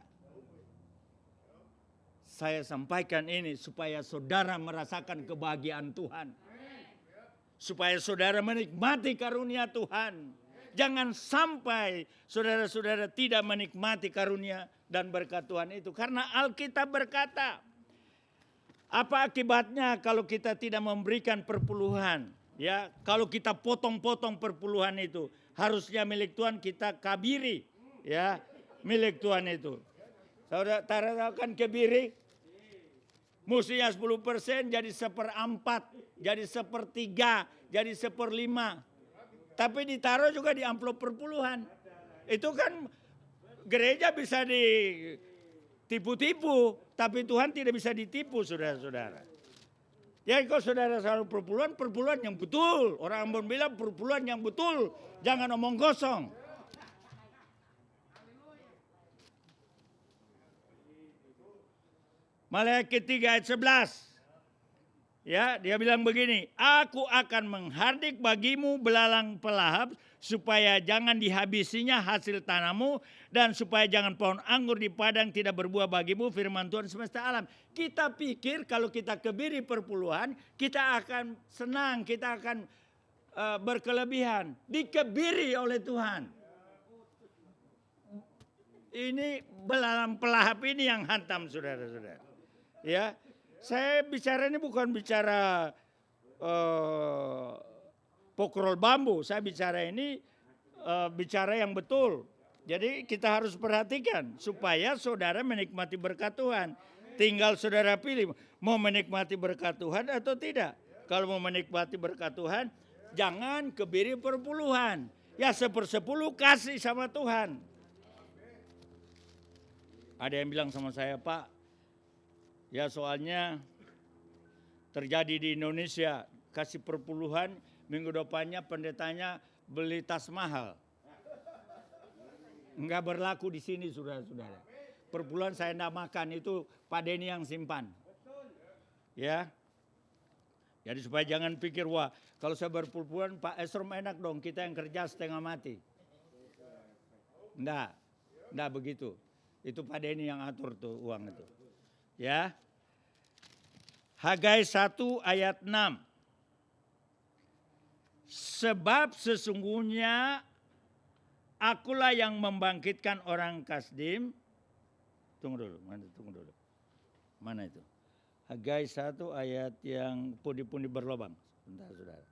Saya sampaikan ini supaya saudara merasakan kebahagiaan Tuhan. Supaya saudara menikmati karunia Tuhan. Jangan sampai saudara-saudara tidak menikmati karunia dan berkat Tuhan itu. Karena Alkitab berkata, apa akibatnya kalau kita tidak memberikan perpuluhan? Ya, kalau kita potong-potong perpuluhan itu, harusnya milik Tuhan kita kabiri. Ya, milik Tuhan itu. Saudara tahu kan kebiri? Mestinya 10% jadi 1/4, jadi 1/3, jadi 1/5. Tapi ditaruh juga di amplop perpuluhan. Itu kan gereja bisa ditipu-tipu, tapi Tuhan tidak bisa ditipu, saudara-saudara. Jadi kalau saudara selalu perpuluhan yang betul. Orang Ambon bilang perpuluhan yang betul, jangan omong kosong. Maleakhi 3 ayat 11. Ya, dia bilang begini, aku akan menghardik bagimu belalang pelahap supaya jangan dihabisinya hasil tanahmu dan supaya jangan pohon anggur di padang tidak berbuah bagimu, firman Tuhan semesta alam. Kita pikir kalau kita kebiri perpuluhan, kita akan senang, kita akan berkelebihan. Dikebiri oleh Tuhan. Ini belalang pelahap ini yang hantam, saudara-saudara. Ya, saya bicara ini bukan bicara pokrol bambu. Saya bicara ini bicara yang betul. Jadi kita harus perhatikan supaya saudara menikmati berkat Tuhan. Tinggal saudara pilih mau menikmati berkat Tuhan atau tidak. Kalau mau menikmati berkat Tuhan, jangan kebiri perpuluhan. Ya 1/10 kasih sama Tuhan. Ada yang bilang sama saya, Pak, ya soalnya terjadi di Indonesia, kasih perpuluhan, minggu depannya pendetanya beli tas mahal. Enggak berlaku di sini, saudara-saudara. Perpuluhan saya enggak makan, itu Pak Denny yang simpan. Ya. Jadi supaya jangan pikir, wah kalau saya berpuluhan Pak Esrom enak dong, kita yang kerja setengah mati. Enggak begitu. Itu Pak Denny yang atur tuh uang itu. Ya. Hagai 1 ayat 6. Sebab sesungguhnya akulah yang membangkitkan orang Kasdim. Tunggu dulu. Mana itu? Hagai 1 ayat yang pundi-pundi berlobang. Sebentar, saudara.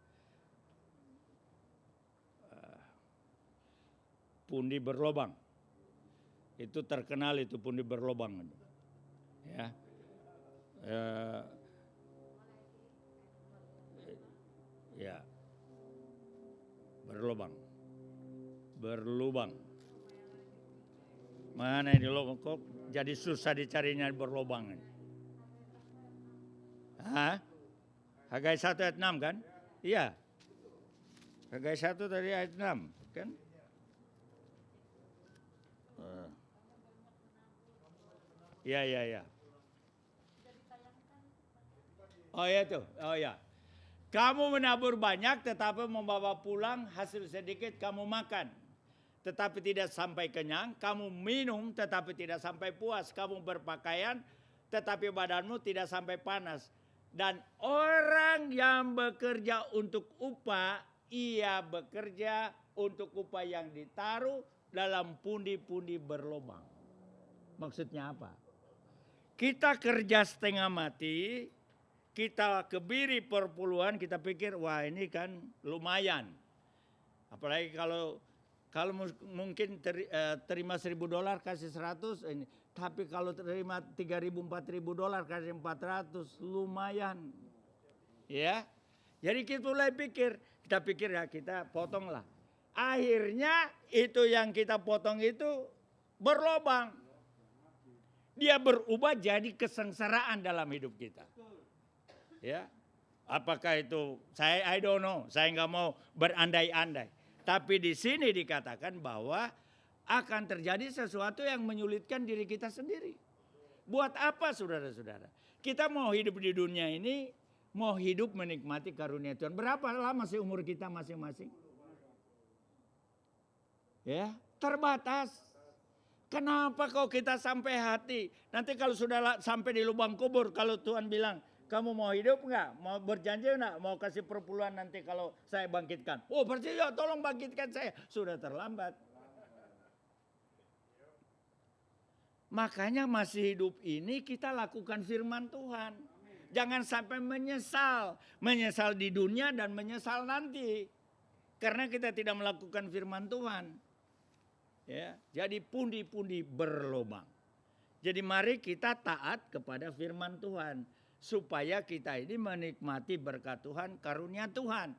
Pundi berlobang. Itu terkenal itu pundi berlobang. Ya. Ya. Berlubang. Mana ini lubang kok jadi susah dicarinya berlubang ini. Hah? Hagai 1 ayat 6 kan? Iya. Hagai 1 tadi ayat 6 kan? Iya. Oh ya tuh, oh ya. Kamu menabur banyak tetapi membawa pulang hasil sedikit kamu makan. Tetapi tidak sampai kenyang, kamu minum tetapi tidak sampai puas. Kamu berpakaian tetapi badanmu tidak sampai panas. Dan orang yang bekerja untuk upah, ia bekerja untuk upah yang ditaruh dalam pundi-pundi berlubang. Maksudnya apa? Kita kerja setengah mati, kita kebiri perpuluhan, kita pikir wah ini kan lumayan. Apalagi kalau Kalau mungkin terima $1.000 kasih 100 ini. Tapi kalau terima $3.000, $4.000 kasih 400 lumayan. Ya. Jadi kita mulai pikir ya kita potonglah. Akhirnya itu yang kita potong itu berlobang. Dia berubah jadi kesengsaraan dalam hidup kita. Ya. Apakah itu I don't know, saya nggak mau berandai-andai. Tapi di sini dikatakan bahwa akan terjadi sesuatu yang menyulitkan diri kita sendiri. Buat apa saudara-saudara? Kita mau hidup di dunia ini, mau hidup menikmati karunia Tuhan. Berapa lama sih umur kita masing-masing? Ya, terbatas. Kenapa kok kita sampai hati? Nanti kalau sudah sampai di lubang kubur, kalau Tuhan bilang, kamu mau hidup nggak? Mau berjanji nggak? Mau kasih perpuluhan nanti kalau saya bangkitkan? Oh percaya, tolong bangkitkan saya. Sudah terlambat. Makanya masih hidup ini kita lakukan firman Tuhan. Jangan sampai menyesal. Menyesal di dunia dan menyesal nanti. Karena kita tidak melakukan firman Tuhan. Ya, jadi pundi-pundi berlobang. Jadi mari kita taat kepada firman Tuhan. Supaya kita ini menikmati berkat Tuhan, karunia Tuhan.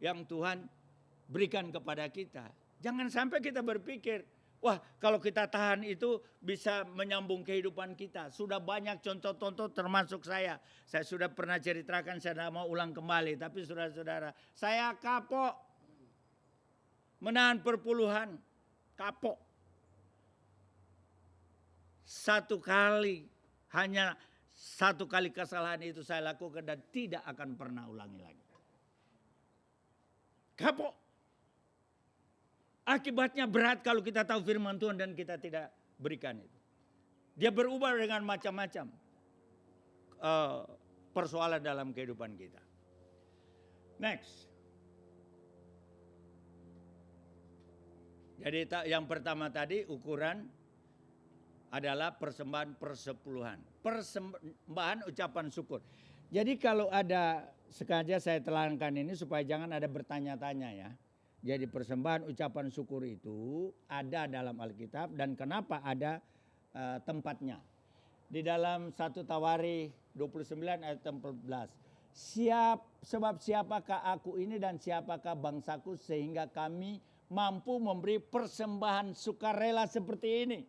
Yang Tuhan berikan kepada kita. Jangan sampai kita berpikir, wah kalau kita tahan itu bisa menyambung kehidupan kita. Sudah banyak contoh-contoh termasuk saya. Saya sudah pernah ceritakan, saya tidak mau ulang kembali. Tapi saudara-saudara, saya kapok. Menahan perpuluhan, kapok. Hanya satu kali kesalahan itu saya lakukan dan tidak akan pernah ulangi lagi. Kapok. Akibatnya berat kalau kita tahu firman Tuhan dan kita tidak berikan itu. Dia berubah dengan macam-macam persoalan dalam kehidupan kita. Next. Jadi yang pertama tadi ukuran adalah persembahan persepuluhan. Persembahan ucapan syukur. Jadi kalau ada, sengaja saya terangkan ini supaya jangan ada bertanya-tanya ya. Jadi persembahan ucapan syukur itu ada dalam Alkitab dan kenapa ada tempatnya. Di dalam 1 Tawari 29 ayat 14. Sebab siapakah aku ini dan siapakah bangsaku sehingga kami mampu memberi persembahan sukarela seperti ini.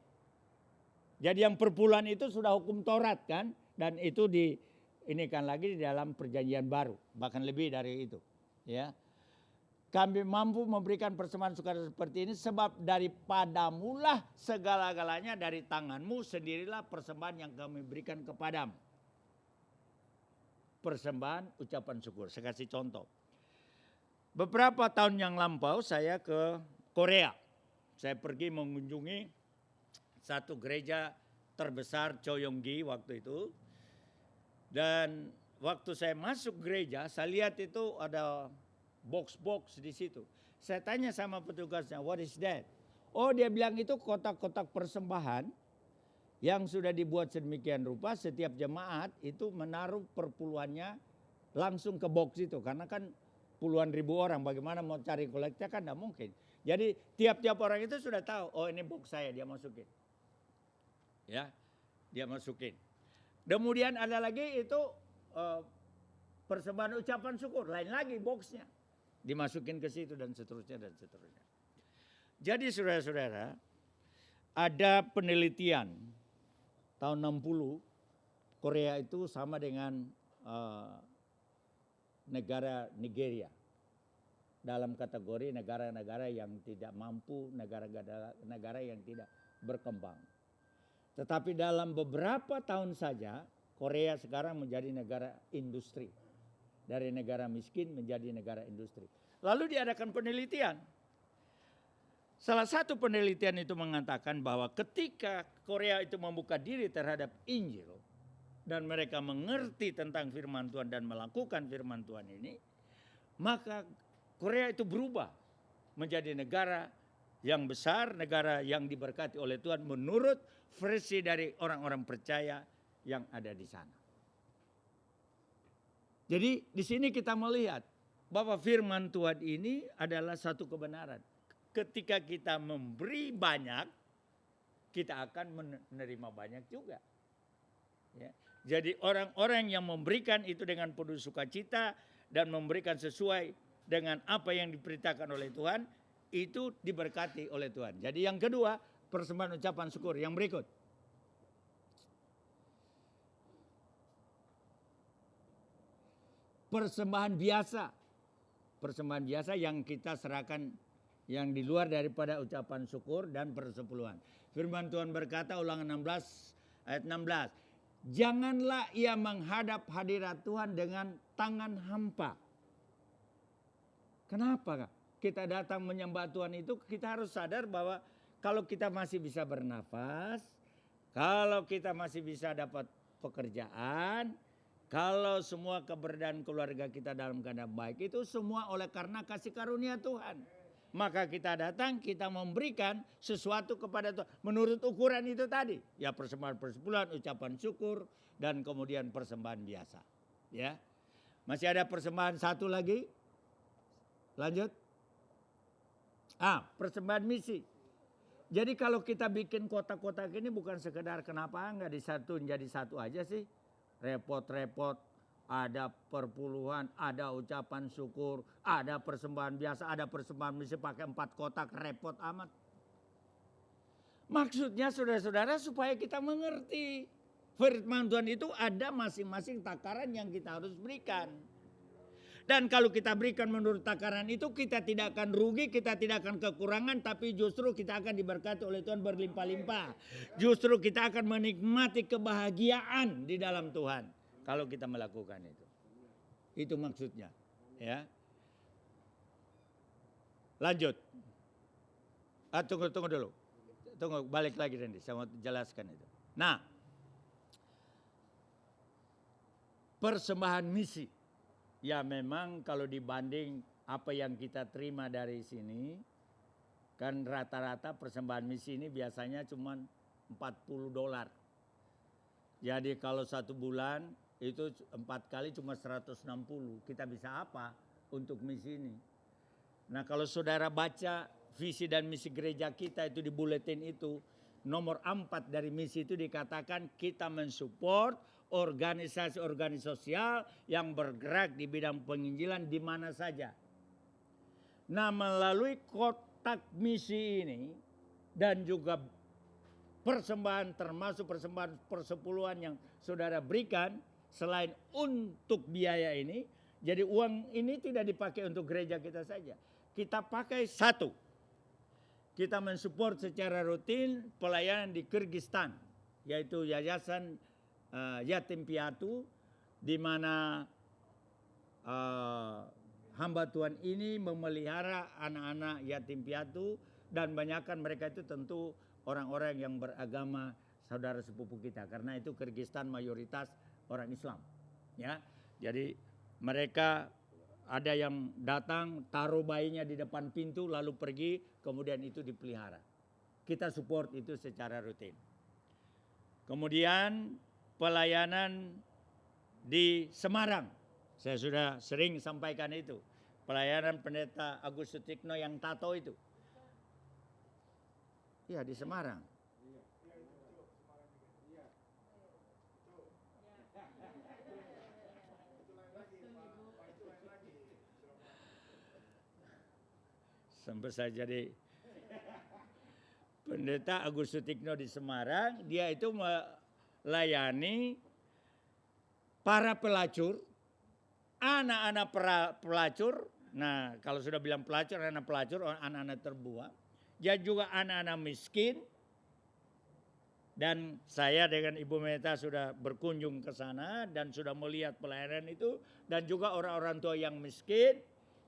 Jadi yang perpuluhan itu sudah hukum Taurat kan. Dan itu diinikan lagi di dalam perjanjian baru. Bahkan lebih dari itu. Ya. Kami mampu memberikan persembahan sukarela seperti ini. Sebab daripadamulah segala-galanya, dari tanganmu sendirilah persembahan yang kami berikan kepadamu. Persembahan ucapan syukur. Saya kasih contoh. Beberapa tahun yang lampau saya ke Korea. Saya pergi mengunjungi satu gereja terbesar Choyonggi waktu itu. Dan waktu saya masuk gereja, saya lihat itu ada box-box di situ. Saya tanya sama petugasnya, what is that? Oh dia bilang itu kotak-kotak persembahan yang sudah dibuat sedemikian rupa, setiap jemaat itu menaruh perpuluhannya langsung ke box itu. Karena kan puluhan ribu orang, bagaimana mau cari koleknya kan tidak mungkin. Jadi tiap-tiap orang itu sudah tahu, oh ini box saya, dia masukin. Ya, dia masukin. Kemudian ada lagi itu persembahan ucapan syukur, lain lagi boxnya. Dimasukin ke situ dan seterusnya dan seterusnya. Jadi saudara-saudara, ada penelitian tahun 60, Korea itu sama dengan negara Nigeria. Dalam kategori negara-negara yang tidak mampu, negara yang tidak berkembang. Tetapi dalam beberapa tahun saja, Korea sekarang menjadi negara industri. Dari negara miskin menjadi negara industri. Lalu diadakan penelitian. Salah satu penelitian itu mengatakan bahwa ketika Korea itu membuka diri terhadap Injil, dan mereka mengerti tentang firman Tuhan dan melakukan firman Tuhan ini, maka Korea itu berubah menjadi negara yang besar, negara yang diberkati oleh Tuhan menurut versi dari orang-orang percaya yang ada di sana. Jadi di sini kita melihat bahwa firman Tuhan ini adalah satu kebenaran. ketika kita memberi banyak, kita akan menerima banyak juga. Ya. Jadi orang-orang yang memberikan itu dengan penuh sukacita dan memberikan sesuai dengan apa yang diperintahkan oleh Tuhan, itu diberkati oleh Tuhan. Jadi yang kedua, persembahan ucapan syukur. Yang berikut. Persembahan biasa. Persembahan biasa yang kita serahkan yang di luar daripada ucapan syukur dan persepuluhan. Firman Tuhan berkata, Ulangan 16 ayat 16. Janganlah ia menghadap hadirat Tuhan dengan tangan hampa. Kenapa? Kita datang menyembah Tuhan itu, kita harus sadar bahwa kalau kita masih bisa bernafas, kalau kita masih bisa dapat pekerjaan, kalau semua keberadaan keluarga kita dalam keadaan baik, itu semua oleh karena kasih karunia Tuhan. Maka kita datang, kita memberikan sesuatu kepada Tuhan. Menurut ukuran itu tadi. Ya persembahan persepuluhan, ucapan syukur, dan kemudian persembahan biasa. Ya. Masih ada persembahan satu lagi. Lanjut. Persembahan misi. Jadi kalau kita bikin kotak-kotak ini bukan sekedar kenapa enggak disatuin jadi satu aja sih. Repot-repot, ada perpuluhan, ada ucapan syukur, ada persembahan biasa, ada persembahan misi pakai 4 kotak, repot amat. Maksudnya saudara-saudara supaya kita mengerti. Firman Tuhan itu ada masing-masing takaran yang kita harus berikan. Dan kalau kita berikan menurut takaran itu, kita tidak akan rugi, kita tidak akan kekurangan, tapi justru kita akan diberkati oleh Tuhan berlimpah-limpah. Justru kita akan menikmati kebahagiaan di dalam Tuhan kalau kita melakukan itu. Itu maksudnya, ya. Lanjut. Tunggu dulu. Tunggu, balik lagi Randy, saya mau jelaskan itu. Nah, persembahan misi. Ya memang kalau dibanding apa yang kita terima dari sini, kan rata-rata persembahan misi ini biasanya cuma $40. Jadi kalau 1 bulan itu 4 kali cuma 160. Kita bisa apa untuk misi ini? Nah kalau saudara baca visi dan misi gereja kita itu di buletin itu, nomor 4 dari misi itu dikatakan kita mensupport organisasi-organisasi sosial yang bergerak di bidang penginjilan di mana saja. Nah melalui kotak misi ini dan juga persembahan termasuk persembahan persepuluhan yang saudara berikan selain untuk biaya ini, jadi uang ini tidak dipakai untuk gereja kita saja. Kita pakai satu, kita mensupport secara rutin pelayanan di Kyrgyzstan, yaitu Yayasan Yatim Piatu, di mana hamba Tuhan ini memelihara anak-anak yatim piatu dan banyakkan mereka itu tentu orang-orang yang beragama saudara sepupu kita, karena itu Kyrgyzstan mayoritas orang Islam, ya. Jadi mereka ada yang datang taruh bayinya di depan pintu lalu pergi, kemudian itu dipelihara. Kita support itu secara rutin. Kemudian pelayanan di Semarang, saya sudah sering sampaikan itu. Pelayanan Pendeta Agus Sutikno yang tato itu. Iya di Semarang. Sampai saya jadi Pendeta Agus Sutikno di Semarang, dia itu melayani para pelacur, anak-anak pelacur. Nah, kalau sudah bilang pelacur, anak pelacur, anak-anak terbuang. Dan juga anak-anak miskin. Dan saya dengan Ibu Meta sudah berkunjung ke sana dan sudah melihat pelayanan itu. Dan juga orang-orang tua yang miskin,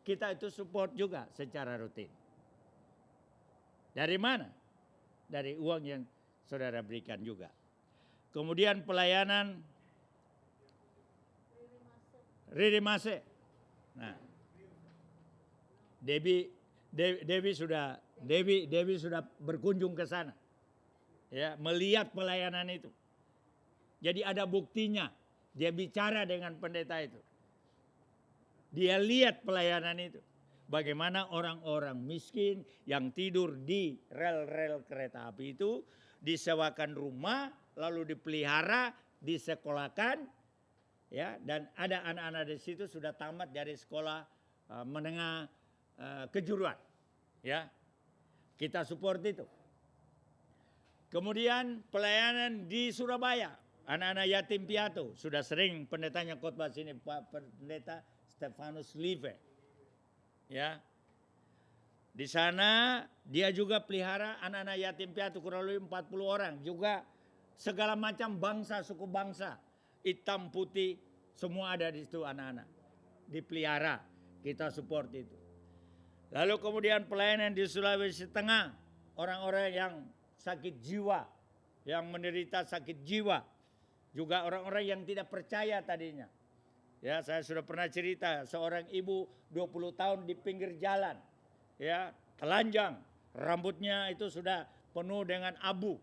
kita itu support juga secara rutin. Dari mana? Dari uang yang saudara berikan juga. Kemudian pelayanan Riri Mase. Nah, Dewi sudah berkunjung ke sana, ya, melihat pelayanan itu. Jadi ada buktinya. Dia bicara dengan pendeta itu. Dia lihat pelayanan itu. bagaimana orang-orang miskin yang tidur di rel-rel kereta api itu disewakan rumah, lalu dipelihara, disekolahkan, ya, dan ada anak-anak di situ sudah tamat dari sekolah menengah kejuruan, ya. Kita support itu. Kemudian pelayanan di Surabaya, anak-anak yatim piatu, sudah sering pendetanya khotbah sini, Pak Pendeta Stefanus Live. Ya. Di sana dia juga pelihara anak-anak yatim piatu kurang lebih 40 orang, juga segala macam bangsa, suku bangsa, hitam putih, semua ada di situ anak-anak. Dipelihara, kita support itu. Lalu kemudian pelayanan di Sulawesi Tengah, orang-orang yang sakit jiwa, yang menderita sakit jiwa, juga orang-orang yang tidak percaya tadinya. Ya, saya sudah pernah cerita seorang ibu 20 tahun di pinggir jalan, ya, telanjang, rambutnya itu sudah penuh dengan abu,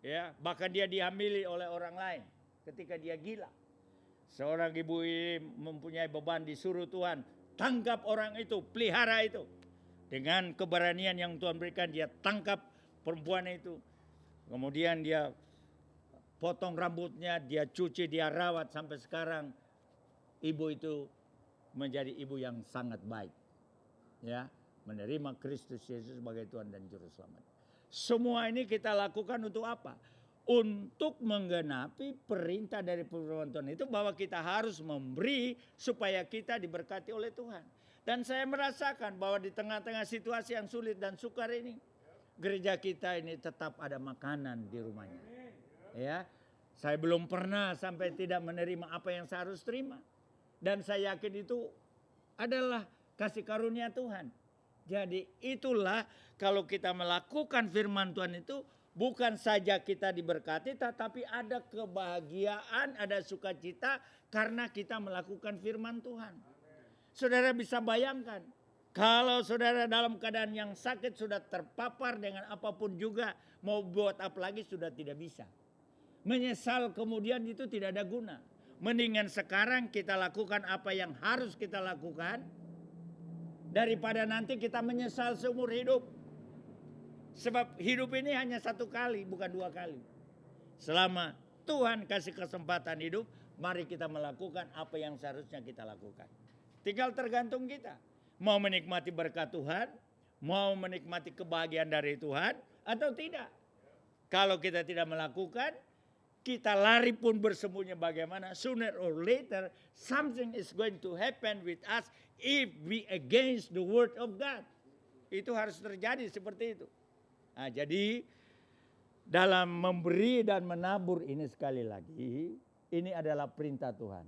ya, bahkan dia dihamili oleh orang lain ketika dia gila. Seorang ibu ini mempunyai beban, disuruh Tuhan, tangkap orang itu, pelihara itu. Dengan keberanian yang Tuhan berikan, dia tangkap perempuan itu. Kemudian dia potong rambutnya, dia cuci, dia rawat sampai sekarang. Ibu itu menjadi ibu yang sangat baik. Ya, menerima Kristus Yesus sebagai Tuhan dan Juru Selamat. Semua ini kita lakukan untuk apa? Untuk menggenapi perintah dari firman Tuhan itu, bahwa kita harus memberi supaya kita diberkati oleh Tuhan. Dan saya merasakan bahwa di tengah-tengah situasi yang sulit dan sukar ini, gereja kita ini tetap ada makanan di rumahnya. Ya, saya belum pernah sampai tidak menerima apa yang saya harus terima. Dan saya yakin itu adalah kasih karunia Tuhan. Jadi itulah kalau kita melakukan firman Tuhan itu, bukan saja kita diberkati, tetapi ada kebahagiaan, ada sukacita karena kita melakukan firman Tuhan. Saudara bisa bayangkan, kalau saudara dalam keadaan yang sakit, sudah terpapar dengan apapun juga, mau buat apa lagi sudah tidak bisa. Menyesal kemudian itu tidak ada guna. Mendingan sekarang kita lakukan apa yang harus kita lakukan, daripada nanti kita menyesal seumur hidup. Sebab hidup ini hanya satu kali, bukan dua kali. Selama Tuhan kasih kesempatan hidup, mari kita melakukan apa yang seharusnya kita lakukan. Tinggal tergantung kita. Mau menikmati berkat Tuhan, mau menikmati kebahagiaan dari Tuhan, atau tidak. Kalau kita tidak melakukan, kita lari pun bersembunyi bagaimana, sooner or later something is going to happen with us if we against the word of God. Itu harus terjadi seperti itu. Nah, jadi dalam memberi dan menabur ini, sekali lagi, ini adalah perintah Tuhan.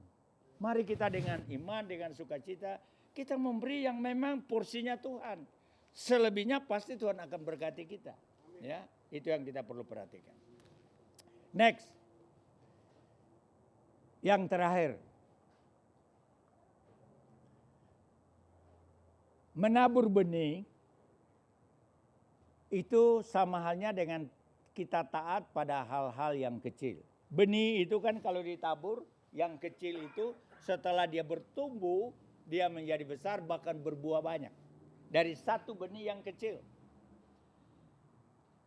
Mari kita dengan iman, dengan sukacita, kita memberi yang memang porsinya Tuhan. Selebihnya pasti Tuhan akan berkati kita. Ya, itu yang kita perlu perhatikan. Next. Yang terakhir. Menabur benih itu sama halnya dengan kita taat pada hal-hal yang kecil. Benih itu kan kalau ditabur, yang kecil itu setelah dia bertumbuh, dia menjadi besar, bahkan berbuah banyak. Dari satu benih yang kecil.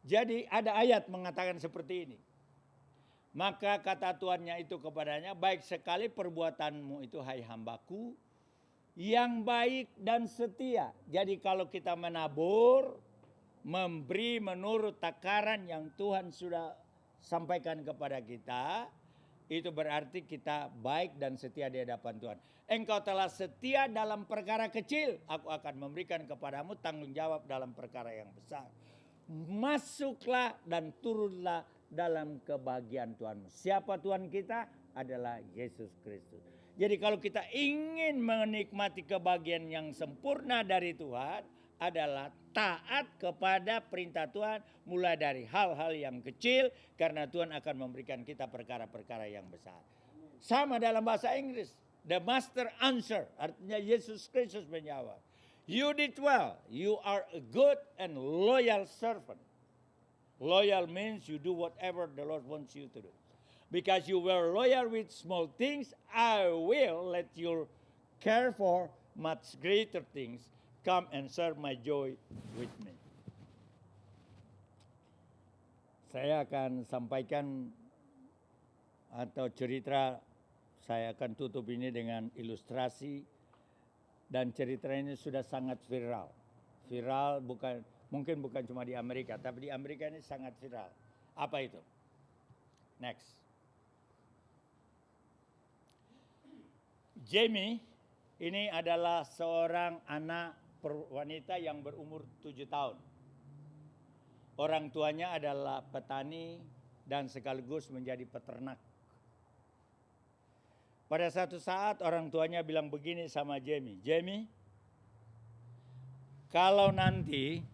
Jadi ada ayat mengatakan seperti ini. Maka kata tuannya itu kepadanya, baik sekali perbuatanmu itu, hai hambaku, yang baik dan setia. Jadi kalau kita menabur, memberi menurut takaran yang Tuhan sudah sampaikan kepada kita, itu berarti kita baik dan setia di hadapan Tuhan. Engkau telah setia dalam perkara kecil, aku akan memberikan kepadamu tanggung jawab dalam perkara yang besar. Masuklah dan turunlah dalam kebahagiaan Tuhanmu. Siapa Tuhan kita? Adalah Yesus Kristus. Jadi kalau kita ingin menikmati kebahagiaan yang sempurna dari Tuhan, adalah taat kepada perintah Tuhan, mulai dari hal-hal yang kecil, karena Tuhan akan memberikan kita perkara-perkara yang besar. Sama dalam bahasa Inggris, the master answer, artinya Yesus Kristus menjawab, you did well, you are a good and loyal servant. Loyal means you do whatever the Lord wants you to do. Because you were loyal with small things, I will let you care for much greater things. come and share my joy with me. Saya akan sampaikan atau cerita, saya akan tutup ini dengan ilustrasi, dan cerita ini sudah sangat viral. Viral mungkin bukan cuma di Amerika, tapi di Amerika ini sangat viral. Apa itu? Next. Jamie ini adalah seorang anak wanita yang berumur 7 tahun. Orang tuanya adalah petani dan sekaligus menjadi peternak. Pada satu saat orang tuanya bilang begini sama Jamie, Jamie, kalau nanti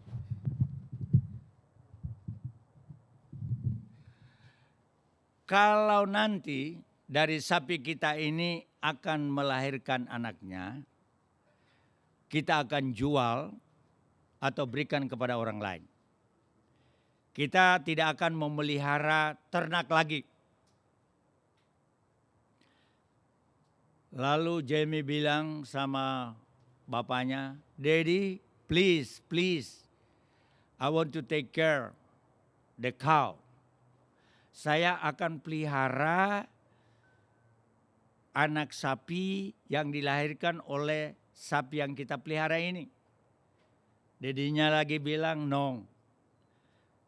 dari sapi kita ini akan melahirkan anaknya, kita akan jual atau berikan kepada orang lain. Kita tidak akan memelihara ternak lagi. Lalu Jamie bilang sama bapaknya, Daddy, please, I want to take care the cow. Saya akan pelihara anak sapi yang dilahirkan oleh sapi yang kita pelihara ini. Dedinya lagi bilang, no.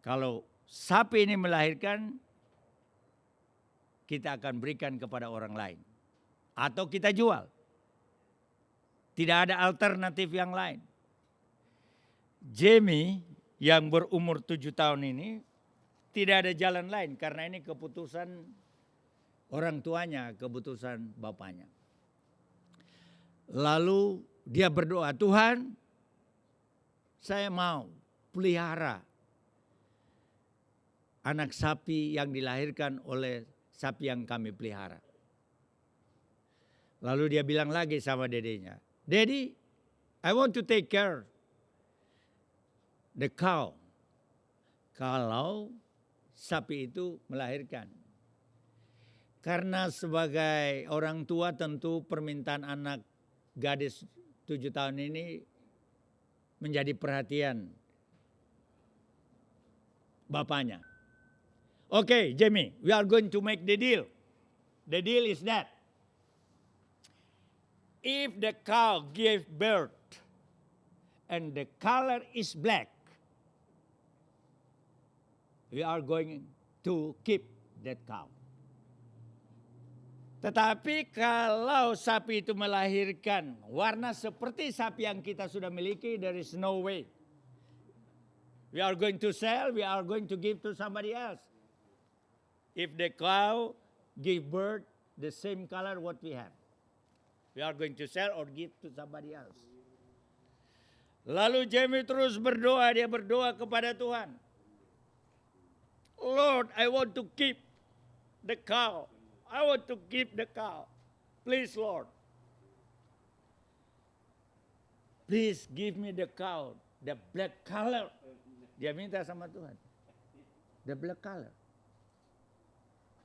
Kalau sapi ini melahirkan, kita akan berikan kepada orang lain. Atau kita jual. Tidak ada alternatif yang lain. Jamie yang berumur 7 tahun ini tidak ada jalan lain karena ini keputusan orang tuanya, keputusan bapaknya. Lalu dia berdoa, Tuhan, saya mau pelihara anak sapi yang dilahirkan oleh sapi yang kami pelihara. Lalu dia bilang lagi sama dedenya, Daddy, I want to take care the cow. Kalau sapi itu melahirkan. Karena sebagai orang tua tentu permintaan anak gadis 7 tahun ini menjadi perhatian bapaknya. Okay, Jamie, we are going to make the deal. The deal is that if the cow gave birth and the color is black, we are going to keep that cow. Tetapi kalau sapi itu melahirkan warna seperti sapi yang kita sudah miliki, there is no way. We are going to sell, we are going to give to somebody else. If the cow give birth the same color what we have, we are going to sell or give to somebody else. Lalu Jamie terus berdoa, dia berdoa kepada Tuhan. Lord, I want to keep the cow. I want to keep the cow. Please, Lord. Please give me the cow, the black color. Dia minta sama Tuhan. The black color.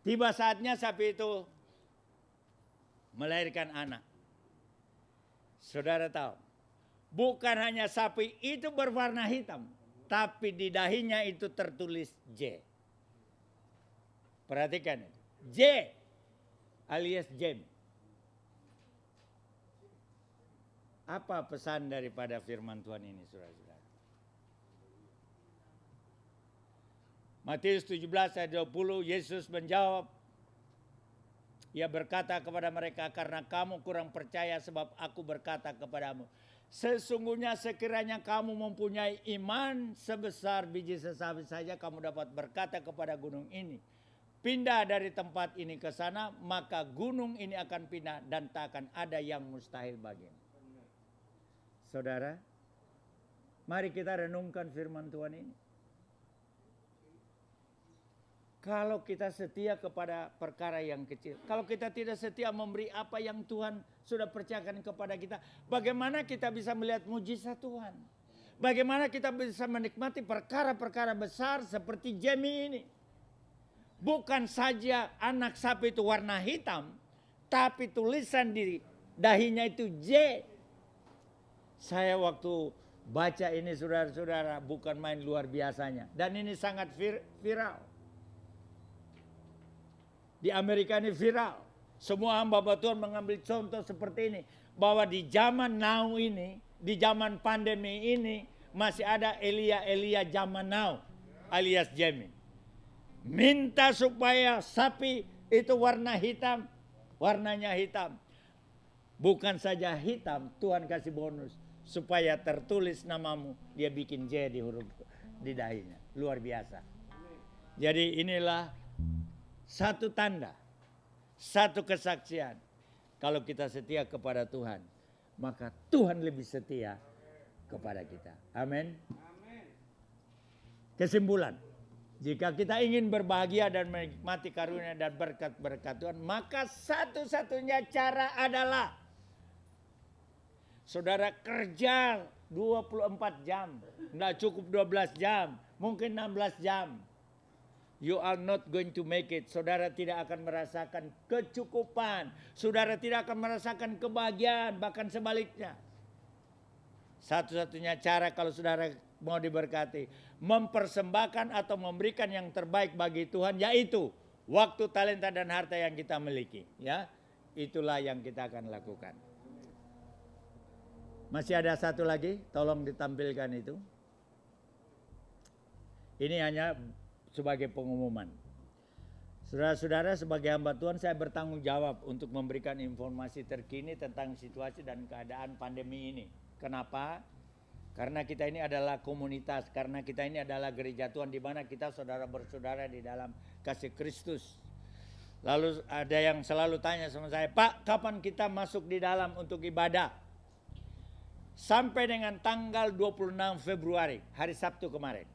Tiba saatnya sapi itu melahirkan anak. Saudara tahu, bukan hanya sapi itu berwarna hitam, tapi di dahinya itu tertulis J. Perhatikan itu. J alias Jamie. Apa pesan daripada firman Tuhan ini, saudara-saudara? Matius 17 ayat 20, Yesus menjawab, Ia berkata kepada mereka, karena kamu kurang percaya sebab aku berkata kepadamu, sesungguhnya sekiranya kamu mempunyai iman sebesar biji sesawi saja, kamu dapat berkata kepada gunung ini, pindah dari tempat ini ke sana, maka gunung ini akan pindah dan tak akan ada yang mustahil bagimu. Saudara, mari kita renungkan firman Tuhan ini. Kalau kita setia kepada perkara yang kecil, kalau kita tidak setia memberi apa yang Tuhan sudah percayakan kepada kita, bagaimana kita bisa melihat mujizat Tuhan? Bagaimana kita bisa menikmati perkara-perkara besar seperti Jamie ini? Bukan saja anak sapi itu warna hitam, tapi tulisan di dahinya itu J. Saya waktu baca ini saudara-saudara, bukan main luar biasanya. Dan ini sangat viral. Di Amerika ini viral. Semua hamba Tuhan mengambil contoh seperti ini. Bahwa di zaman now ini, di zaman pandemi ini, masih ada Elia zaman now alias Jamin. Minta supaya sapi itu warnanya hitam. Bukan saja hitam, Tuhan kasih bonus. Supaya tertulis namamu, dia bikin J di huruf di dahinya. Luar biasa. Jadi inilah satu tanda, satu kesaksian. Kalau kita setia kepada Tuhan, maka Tuhan lebih setia kepada kita. Amin. Kesimpulan, jika kita ingin berbahagia dan menikmati karunia dan berkat-berkat Tuhan, maka satu-satunya cara adalah saudara kerja 24 jam. Tidak cukup 12 jam, mungkin 16 jam. You are not going to make it. Saudara tidak akan merasakan kecukupan. Saudara tidak akan merasakan kebahagiaan, bahkan sebaliknya. Satu-satunya cara kalau saudara mau diberkati, mempersembahkan atau memberikan yang terbaik bagi Tuhan, yaitu waktu, talenta, dan harta yang kita miliki. Ya, itulah yang kita akan lakukan. Masih ada satu lagi, tolong ditampilkan itu. Ini hanya sebagai pengumuman. Saudara-saudara, sebagai hamba Tuhan, saya bertanggung jawab untuk memberikan informasi terkini tentang situasi dan keadaan pandemi ini. Kenapa? Karena kita ini adalah komunitas, karena kita ini adalah gereja Tuhan, di mana kita saudara bersaudara di dalam kasih Kristus. Lalu ada yang selalu tanya sama saya, Pak, kapan kita masuk di dalam untuk ibadah? Sampai dengan tanggal 26 Februari, hari Sabtu kemarin.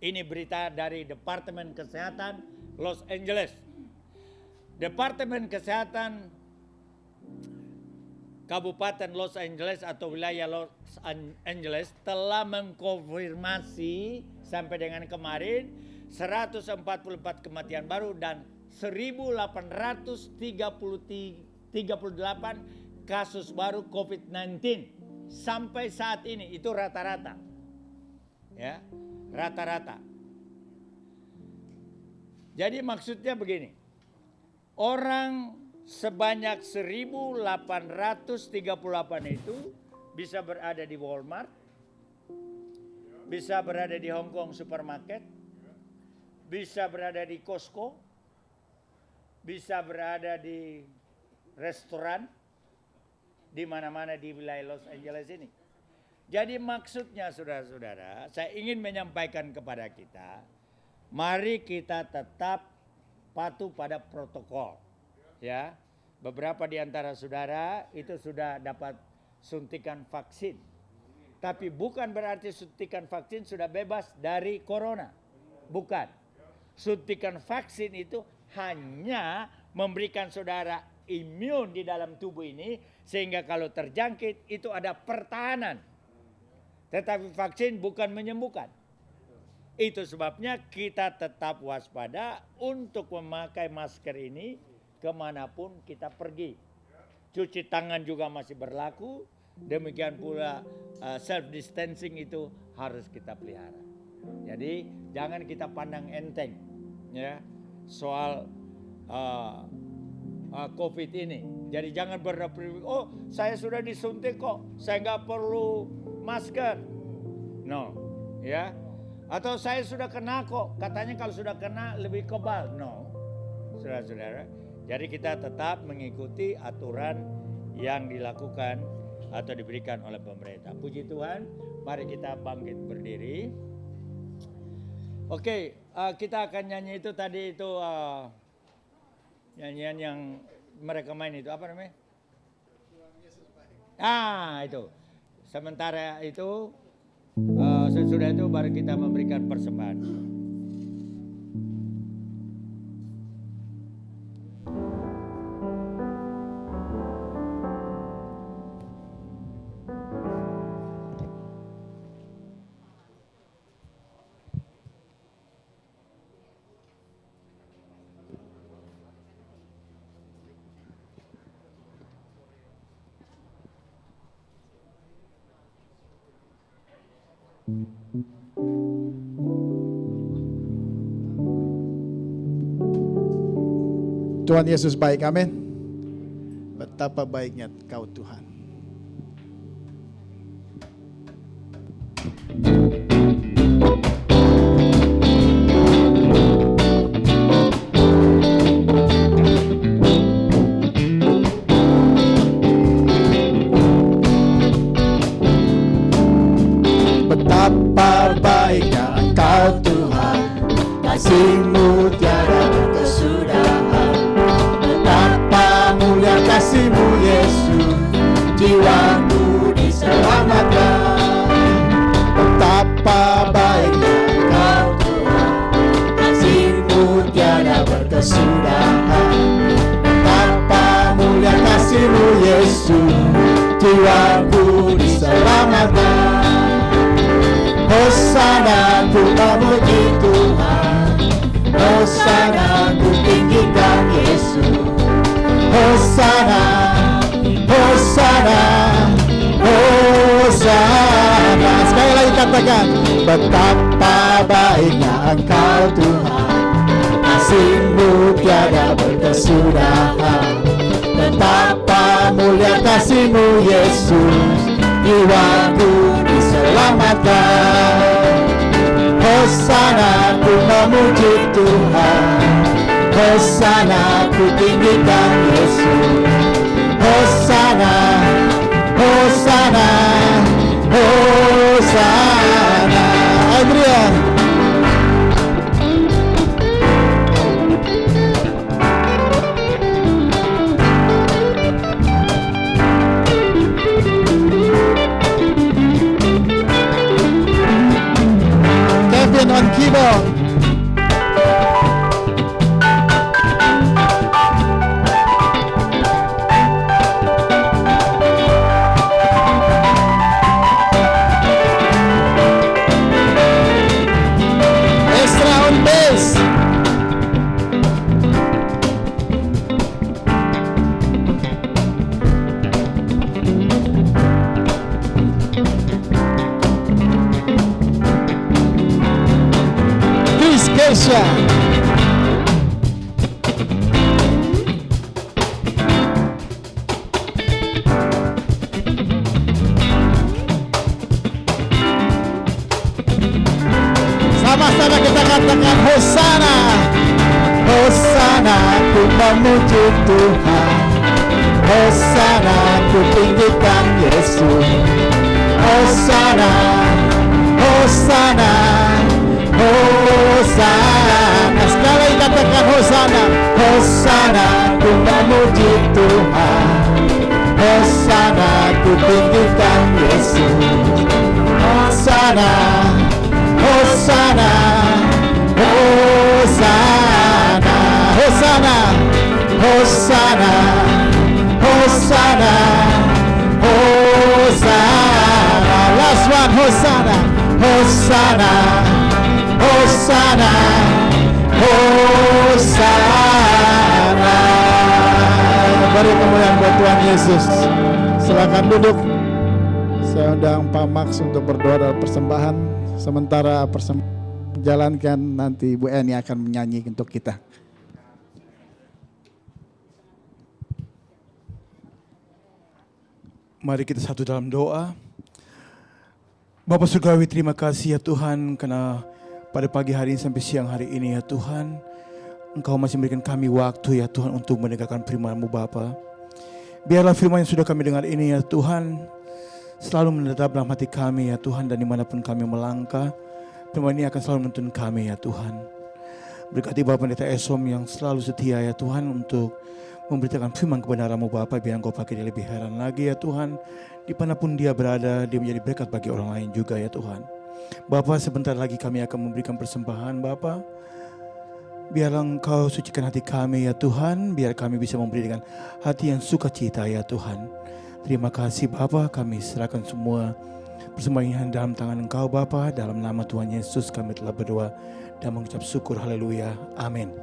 Ini berita dari Departemen Kesehatan Los Angeles. Departemen Kesehatan Kabupaten Los Angeles atau wilayah Los Angeles telah mengkonfirmasi sampai dengan kemarin 144 kematian baru dan 1.838 kasus baru COVID-19. Sampai saat ini itu rata-rata. Ya, rata-rata. Jadi maksudnya begini. Orang sebanyak 1.838 itu bisa berada di Walmart, bisa berada di Hong Kong supermarket, bisa berada di Costco, bisa berada di restoran, di mana-mana di wilayah Los Angeles ini. Jadi maksudnya saudara-saudara, saya ingin menyampaikan kepada kita, mari kita tetap patuh pada protokol. Ya, beberapa di antara saudara itu sudah dapat suntikan vaksin. Tapi bukan berarti suntikan vaksin sudah bebas dari corona. Bukan. Suntikan vaksin itu hanya memberikan saudara imun di dalam tubuh ini, sehingga kalau terjangkit itu ada pertahanan. Tetapi vaksin bukan menyembuhkan. Itu sebabnya kita tetap waspada untuk memakai masker ini kemanapun kita pergi. Cuci tangan juga masih berlaku. Demikian pula self distancing itu harus kita pelihara. Jadi jangan kita pandang enteng ya soal COVID ini. Jadi jangan berpikir, oh saya sudah disuntik kok, saya nggak perlu masker. No, ya. Atau saya sudah kena kok, katanya kalau sudah kena lebih kebal. No, saudara-saudara. Jadi kita tetap mengikuti aturan yang dilakukan atau diberikan oleh pemerintah. Puji Tuhan, mari kita bangkit berdiri. Oke, kita akan nyanyi itu tadi itu nyanyian yang mereka main itu apa namanya? Itu. Sementara itu sesudah itu baru kita memberikan persembahan. Tuhan Yesus baik, amin. Betapa baiknya Kau Tuhan. Betapa baiknya Engkau Tuhan, kasih-Mu tiada berkesudahan. Betapa mulia kasih-Mu Yesus, jiwaku diselamatkan. Betapa baiknya Engkau Tuhan, kasih-Mu tiada berkesudahan. Betapa mulia kasih-Mu Yesus, jiwaku diselamatkan. Hosana ku memuji Tuhan, Hosana ku tinggikan Yesus. Hosana, Hosana, Hosana. Sekali lagi katakan, betapa baiknya Engkau Tuhan, kasih-Mu tiada berkesudahan. Betapa mulia kasih-Mu Yesus, jiwaku diselamatkan. Hosana ku memuji Tuhan, Hosana ku tinggikan Yesus. Hosana, Hosana, Hosana. Adrian. Kevin on keyboard. Extra on bass. Chris Kesha. Sama-sama kita katakan Hosana. Hosana ku memuji Tuhan, Hosana ku tinggikan Yesus. Hosana, Hosana, Hosana. Sekali lagi katakan Hosana. Hosana ku memuji Tuhan, Hosana ku tinggikan Yesus. Hosana, Hosana, Hosana, Hosana, Hosana, Hosana, Hosana. Last one, Hosana, Hosana, Hosana, Hosana. Beri kemuliaan buat Tuhan Yesus. Silakan duduk. Saya undang Pak Max untuk berdoa dalam persembahan. Sementara persembahan jalankan, nanti Bu Eni akan menyanyi untuk kita. Mari kita satu dalam doa. Bapa Surgawi, terima kasih ya Tuhan, karena pada pagi hari ini sampai siang hari ini ya Tuhan, Engkau masih memberikan kami waktu ya Tuhan untuk mendengarkan firman-Mu Bapa. Biarlah firman yang sudah kami dengar ini ya Tuhan, selalu menetap dalam hati kami ya Tuhan, dan dimanapun kami melangkah, firman ini akan selalu menuntun kami ya Tuhan. Berkati Bapak Pendeta Esom yang selalu setia ya Tuhan untuk memberitakan firman kebenaran-Mu Bapa, biar Engkau pakai dia lebih heran lagi ya Tuhan. Dimanapun dia berada, dia menjadi berkat bagi orang lain juga ya Tuhan. Bapa, sebentar lagi kami akan memberikan persembahan Bapa. Biarlah Engkau sucikan hati kami ya Tuhan, biar kami bisa memberi dengan hati yang sukacita ya Tuhan. Terima kasih Bapa, kami serahkan semua persembahan dalam tangan Engkau Bapa. Dalam nama Tuhan Yesus kami telah berdoa dan mengucap syukur. Haleluya. Amin.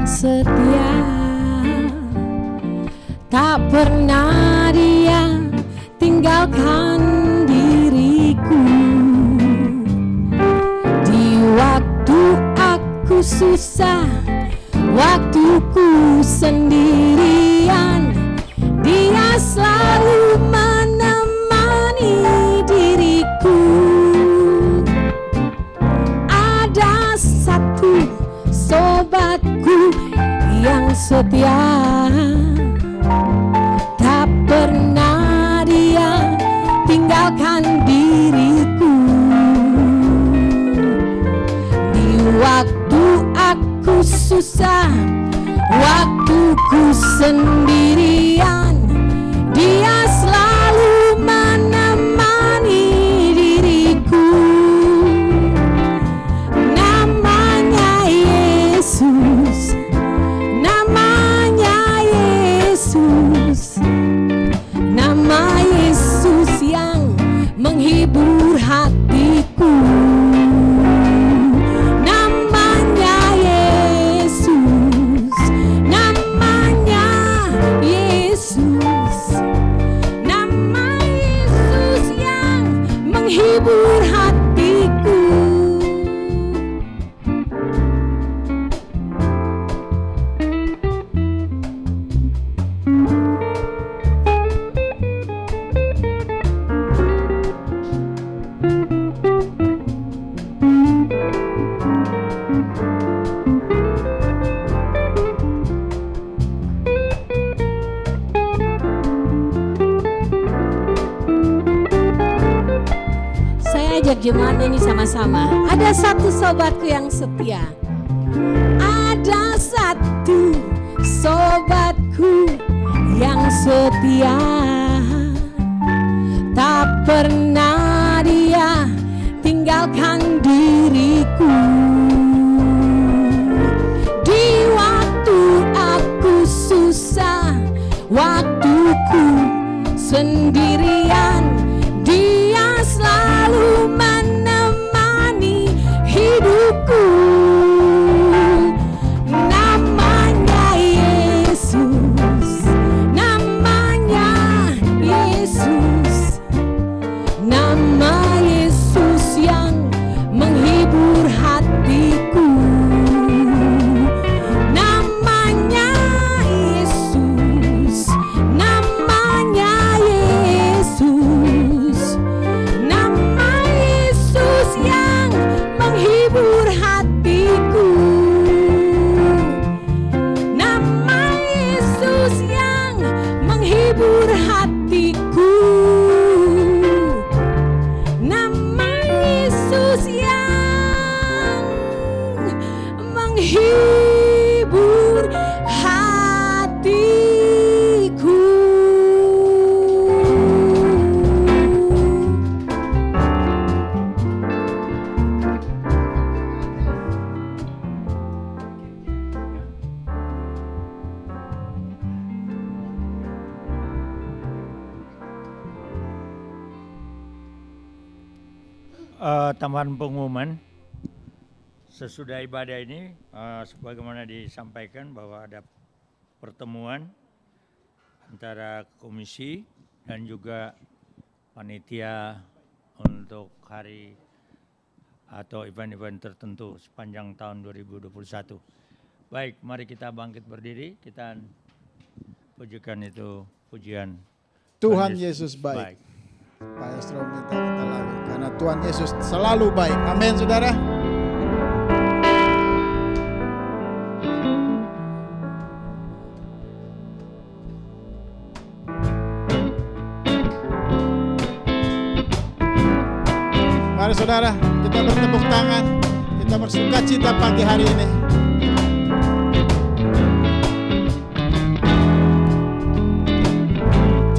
yang setia, tak pernah Dia tinggalkan diriku. Di waktu aku susah, waktuku sendirian, Dia selalu menemani diriku. Ada satu sobatku yang setia, tak pernah Dia tinggalkan diriku. Di waktu aku susah, waktuku sendirian, Dia selalu menemani diriku. Namanya Yesus, namanya Yesus, nama Yesus yang menghibur hatiku. Namanya Yesus, namanya Yesus, nama Yesus yang menghibur hatiku. Saya ajak jemaat nyanyi sama-sama. Ada satu sobatku yang setia, ada satu sobatku yang setia, tak pernah Dia tinggalkan diriku. Di waktu aku susah, waktuku sendirian, Dia selalu menemani hidupku. Namanya Yesus, namanya Yesus, nama Yesus yang menghibur hatiku. Namanya Yesus, namanya Yesus, nama Yesus yang menghibur hatiku. Nama Yesus yang menghibur hatiku. Nama Yesus yang menghibur hatiku. Tambahan pengumuman, sesudah ibadah ini sebagaimana disampaikan bahwa ada pertemuan antara komisi dan juga panitia untuk hari atau event-event tertentu sepanjang tahun 2021. Baik, mari kita bangkit berdiri, kita pujikan itu pujian Tuhan Yesus baik. Pak Estro minta kita lagi, karena Tuhan Yesus selalu baik. Amin, saudara. Mari saudara, kita bertepuk tangan, kita bersuka cita pagi hari ini.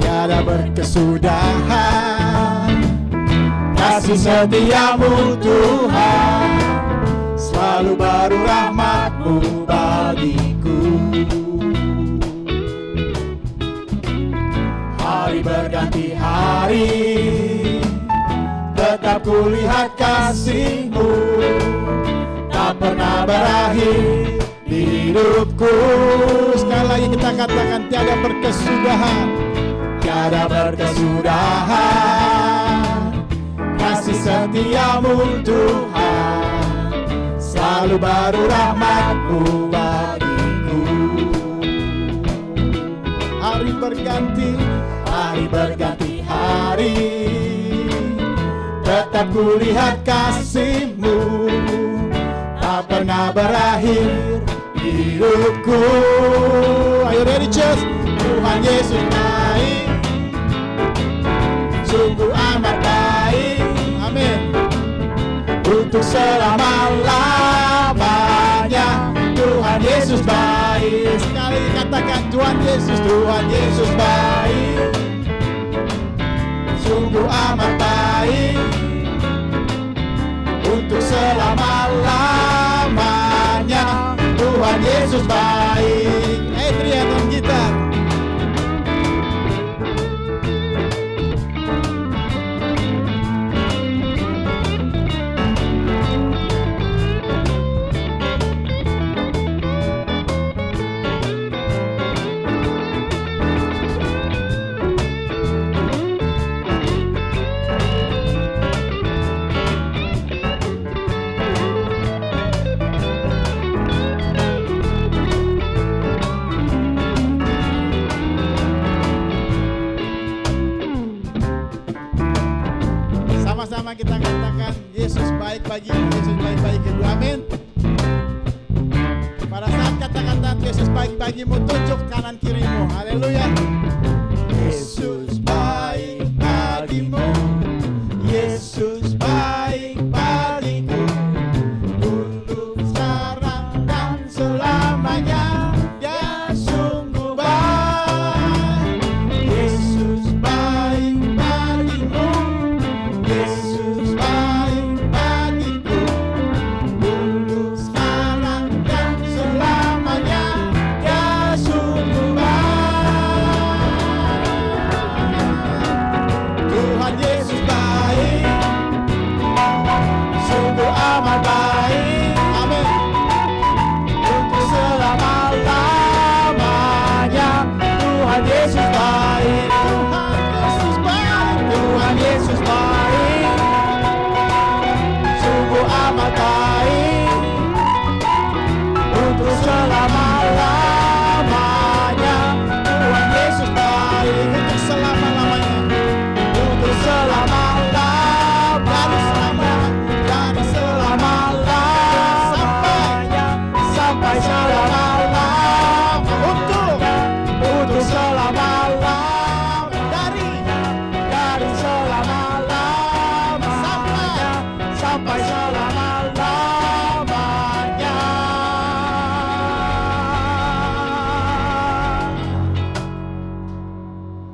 Tiada berkesudahan kasih setiamu Tuhan, selalu baru rahmat-Mu bagiku. Hari berganti hari, tetap kulihat kasih-Mu, tak pernah berakhir di hidupku. Sekali lagi kita katakan tiada berkesudahan. Tiada berkesudahan kasih setiamu Tuhan, selalu baru rahmat-Mu bagiku. Hari berganti hari, tetap kulihat kasih-Mu, tak pernah berakhir hidupku. Ayo ready church. Tuhan Yesus baik, sungguh amat baik, amin, untuk selama-lamanya. Tuhan Yesus baik. Sekali katakan Tuhan Yesus baik, sungguh amat baik, untuk selama-lamanya. Tuhan Yesus baik. Adrian on gitar. Sama-sama kita katakan Yesus baik bagimu, Yesus baik bagimu, amin. Pada saat kata-kata Yesus baik bagimu, tunjuk kanan kirimu, haleluya. Yesus baik bagimu, Yesus baik bagiku, untuk sekarang dan selamanya. Dia sungguh baik. Yesus baik bagimu, Yesus baik bagiku, dulu, sekarang, dan selamanya. Dia sungguh baik. Tuhan Yesus baik, sungguh amat baik, amin, untuk selama-lamanya. Tuhan Yesus baik, Tuhan Yesus baik, Tuhan Yesus baik, sungguh amat baik, untuk selama-lamanya. Tuhan Yesus baik, untuk selama-lamanya, untuk selama-lamanya, dari selama-lamanya sampai selama-lamanya, untuk selama-lamanya, dari selama-lamanya sampai selama-lamanya.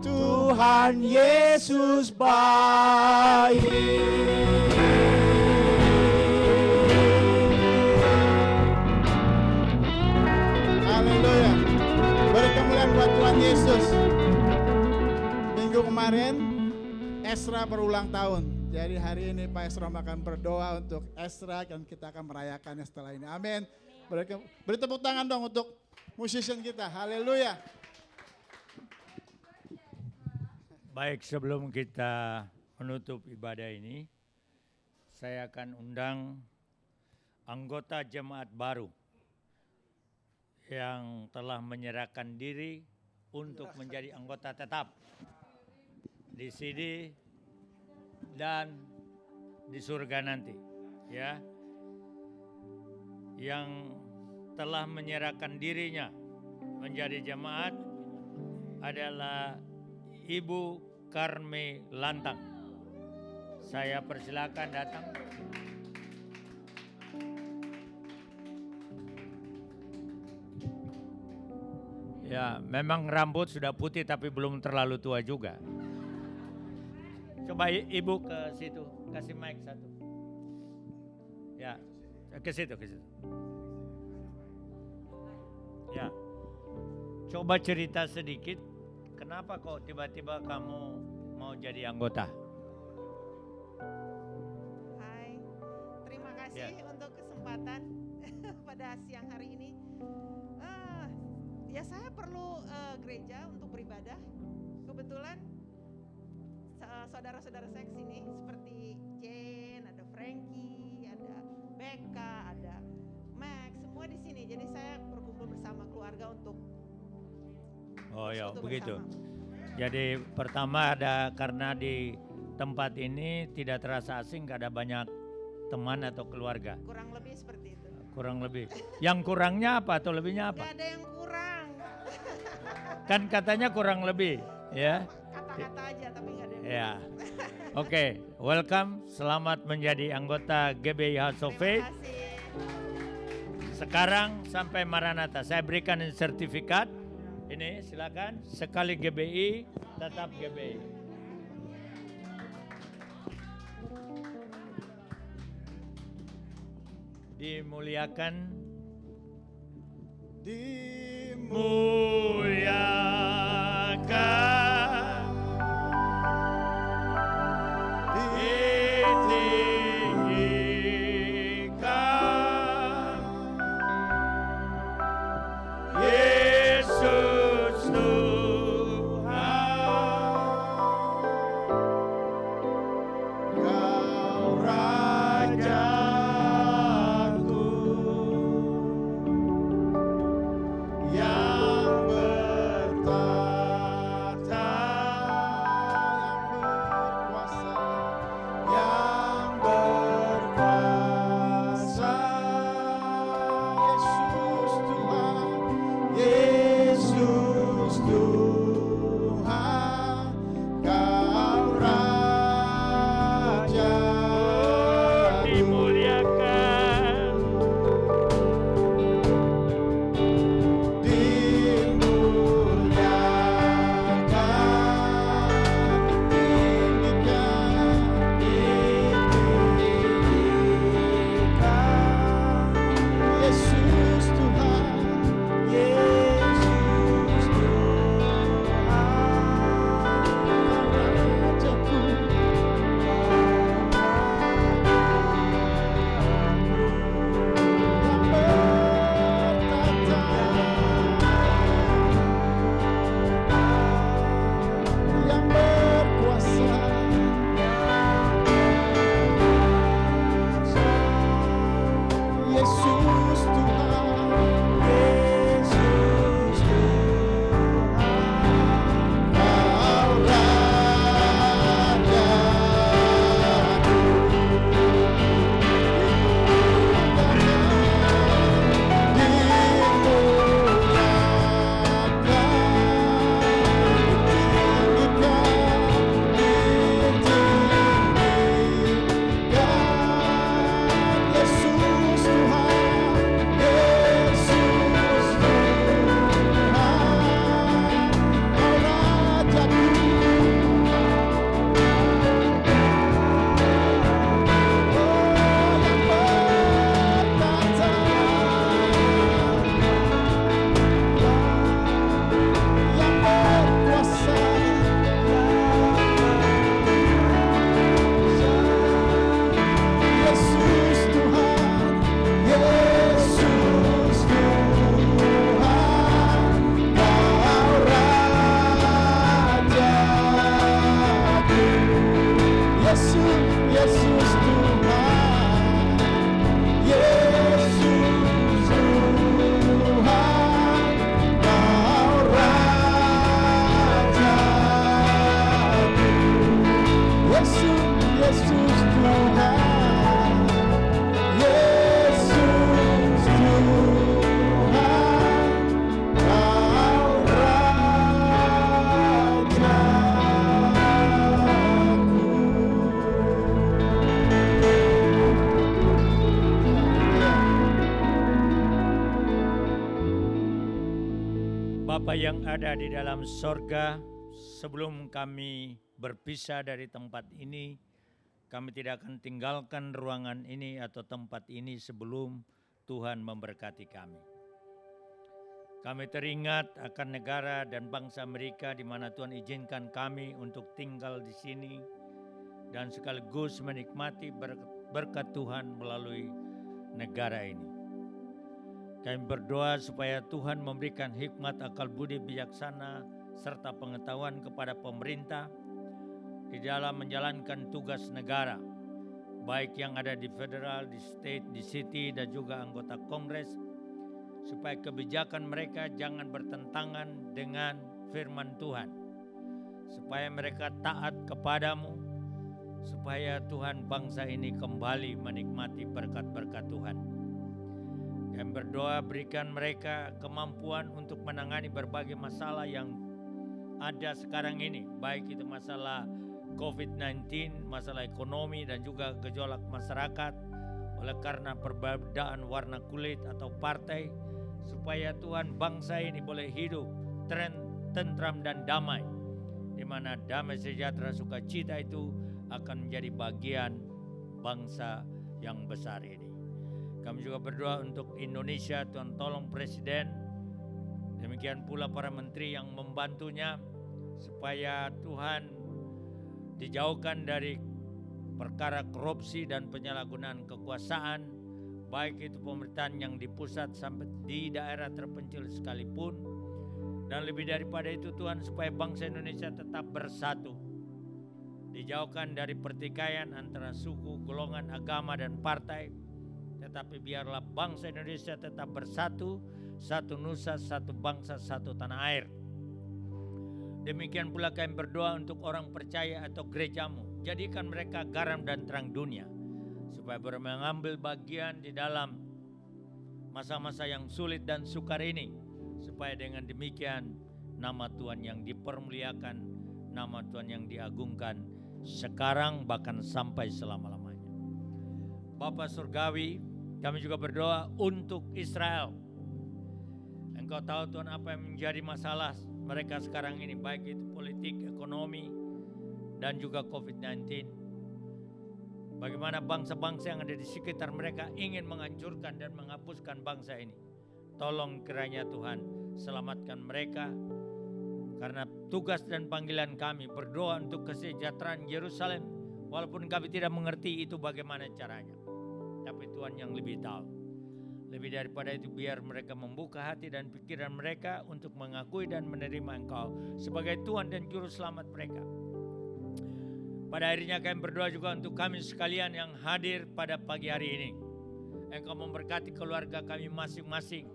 Tuhan Yesus baik. Haleluya. Beri kemuliaan buat Tuhan Yesus. Minggu kemarin Esra berulang tahun. Jadi hari ini Pak Esra akan berdoa untuk Esra dan kita akan merayakannya setelah ini. Amin. Beri tepuk tangan dong untuk musician kita. Haleluya. Baik, sebelum kita menutup ibadah ini, saya akan undang anggota jemaat baru yang telah menyerahkan diri untuk menjadi anggota tetap di sini dan di surga nanti, ya. Yang telah menyerahkan dirinya menjadi jemaat adalah Ibu Karme Lantang. Saya persilakan datang. Ya, memang rambut sudah putih tapi belum terlalu tua juga. Coba Ibu ke situ, kasih mic satu. Ya, ke situ. Ya, coba cerita sedikit. Kenapa kok tiba-tiba kamu mau jadi anggota? Hai, terima kasih untuk kesempatan pada siang hari ini. Ya saya perlu gereja untuk beribadah. Kebetulan saudara-saudara saya kesini seperti Jane, ada Frankie, ada Becca, ada Max, semua di sini. Jadi saya berkumpul bersama keluarga untuk Oh ya, bersekutu begitu. bersama. Jadi pertama ada karena di tempat ini tidak terasa asing, gak ada banyak teman atau keluarga. Kurang lebih seperti itu. Kurang lebih. Yang kurangnya apa atau lebihnya apa? Gak ada yang kurang. Kan katanya kurang lebih, ya. Kata-kata aja tapi gak ada yang Ya. Oke, welcome. Selamat menjadi anggota GBI House of Faith. Terima kasih. Sekarang sampai Maranatha. Saya berikan ini sertifikat. Ini silakan. Sekali GBI, tetap GBI. Dimuliakan. Muliakan. Ditinggikan. Yesus Tuhan, Kau Rajaku yang bertata, yang berkuasa, Yesus Tuhan, Yesus Tuhan, Kau Raja, dimuliakan, Yesus Tuhan, Yesus yang berkuasa, Yesus Tuhan, Yesus Tuhan, Kau Raja. Yesus Tuhan, Yesus Tuhan, Kau Rajaku. Yang berkuasa, Yesus Tuhan, Yesus Tuhan, Kau Rajaku. Yesus, Yesus Tuhan, Yesus Tuhan, Kau Rajaku. Yesus, Yesus Tuhan, Yesus Tuhan, Kau Rajaku. Bapa yang ada di dalam sorga, sebelum kami berpisah dari tempat ini, kami tidak akan tinggalkan ruangan ini atau tempat ini sebelum Tuhan memberkati kami. Kami teringat akan negara dan bangsa Amerika di mana Tuhan izinkan kami untuk tinggal di sini dan sekaligus menikmati berkat Tuhan melalui negara ini. Kami berdoa supaya Tuhan memberikan hikmat, akal budi, bijaksana, serta pengetahuan kepada pemerintah di dalam menjalankan tugas negara, baik yang ada di federal, di state, di city, dan juga anggota Kongres, supaya kebijakan mereka jangan bertentangan dengan firman Tuhan, supaya mereka taat kepadamu, supaya Tuhan bangsa ini kembali menikmati berkat-berkat Tuhan. Kami berdoa berikan mereka kemampuan untuk menangani berbagai masalah yang ada sekarang ini, baik itu masalah COVID-19, masalah ekonomi, dan juga gejolak masyarakat oleh karena perbedaan warna kulit atau partai, supaya Tuhan bangsa ini boleh hidup tentram dan damai, di mana damai sejahtera sukacita itu akan menjadi bagian bangsa yang besar ini. Kami juga berdoa untuk Indonesia, Tuhan tolong Presiden, demikian pula para menteri yang membantunya, supaya Tuhan dijauhkan dari perkara korupsi dan penyalahgunaan kekuasaan, baik itu pemerintahan yang di pusat sampai di daerah terpencil sekalipun. Dan lebih daripada itu Tuhan, supaya bangsa Indonesia tetap bersatu, dijauhkan dari pertikaian antara suku, golongan, agama, dan partai. Tetapi biarlah bangsa Indonesia tetap bersatu, satu nusa, satu bangsa, satu tanah air. Demikian pula kami berdoa untuk orang percaya atau gerejamu. Jadikan mereka garam dan terang dunia, supaya mengambil bagian di dalam masa-masa yang sulit dan sukar ini, supaya dengan demikian nama Tuhan yang dipermuliakan, nama Tuhan yang diagungkan sekarang bahkan sampai selama-lamanya. Bapa Surgawi, kami juga berdoa untuk Israel. Engkau tahu Tuhan apa yang menjadi masalah mereka sekarang ini, baik itu politik, ekonomi, dan juga COVID-19. Bagaimana bangsa-bangsa yang ada di sekitar mereka ingin menghancurkan dan menghapuskan bangsa ini. Tolong kiranya Tuhan selamatkan mereka, karena tugas dan panggilan kami berdoa untuk kesejahteraan Yerusalem, walaupun kami tidak mengerti itu bagaimana caranya. Tapi Tuhan yang lebih tahu. Lebih daripada itu, biar mereka membuka hati dan pikiran mereka untuk mengakui dan menerima Engkau sebagai Tuhan dan Juru Selamat mereka. Pada akhirnya kami berdoa juga untuk kami sekalian yang hadir pada pagi hari ini. Engkau memberkati keluarga kami masing-masing.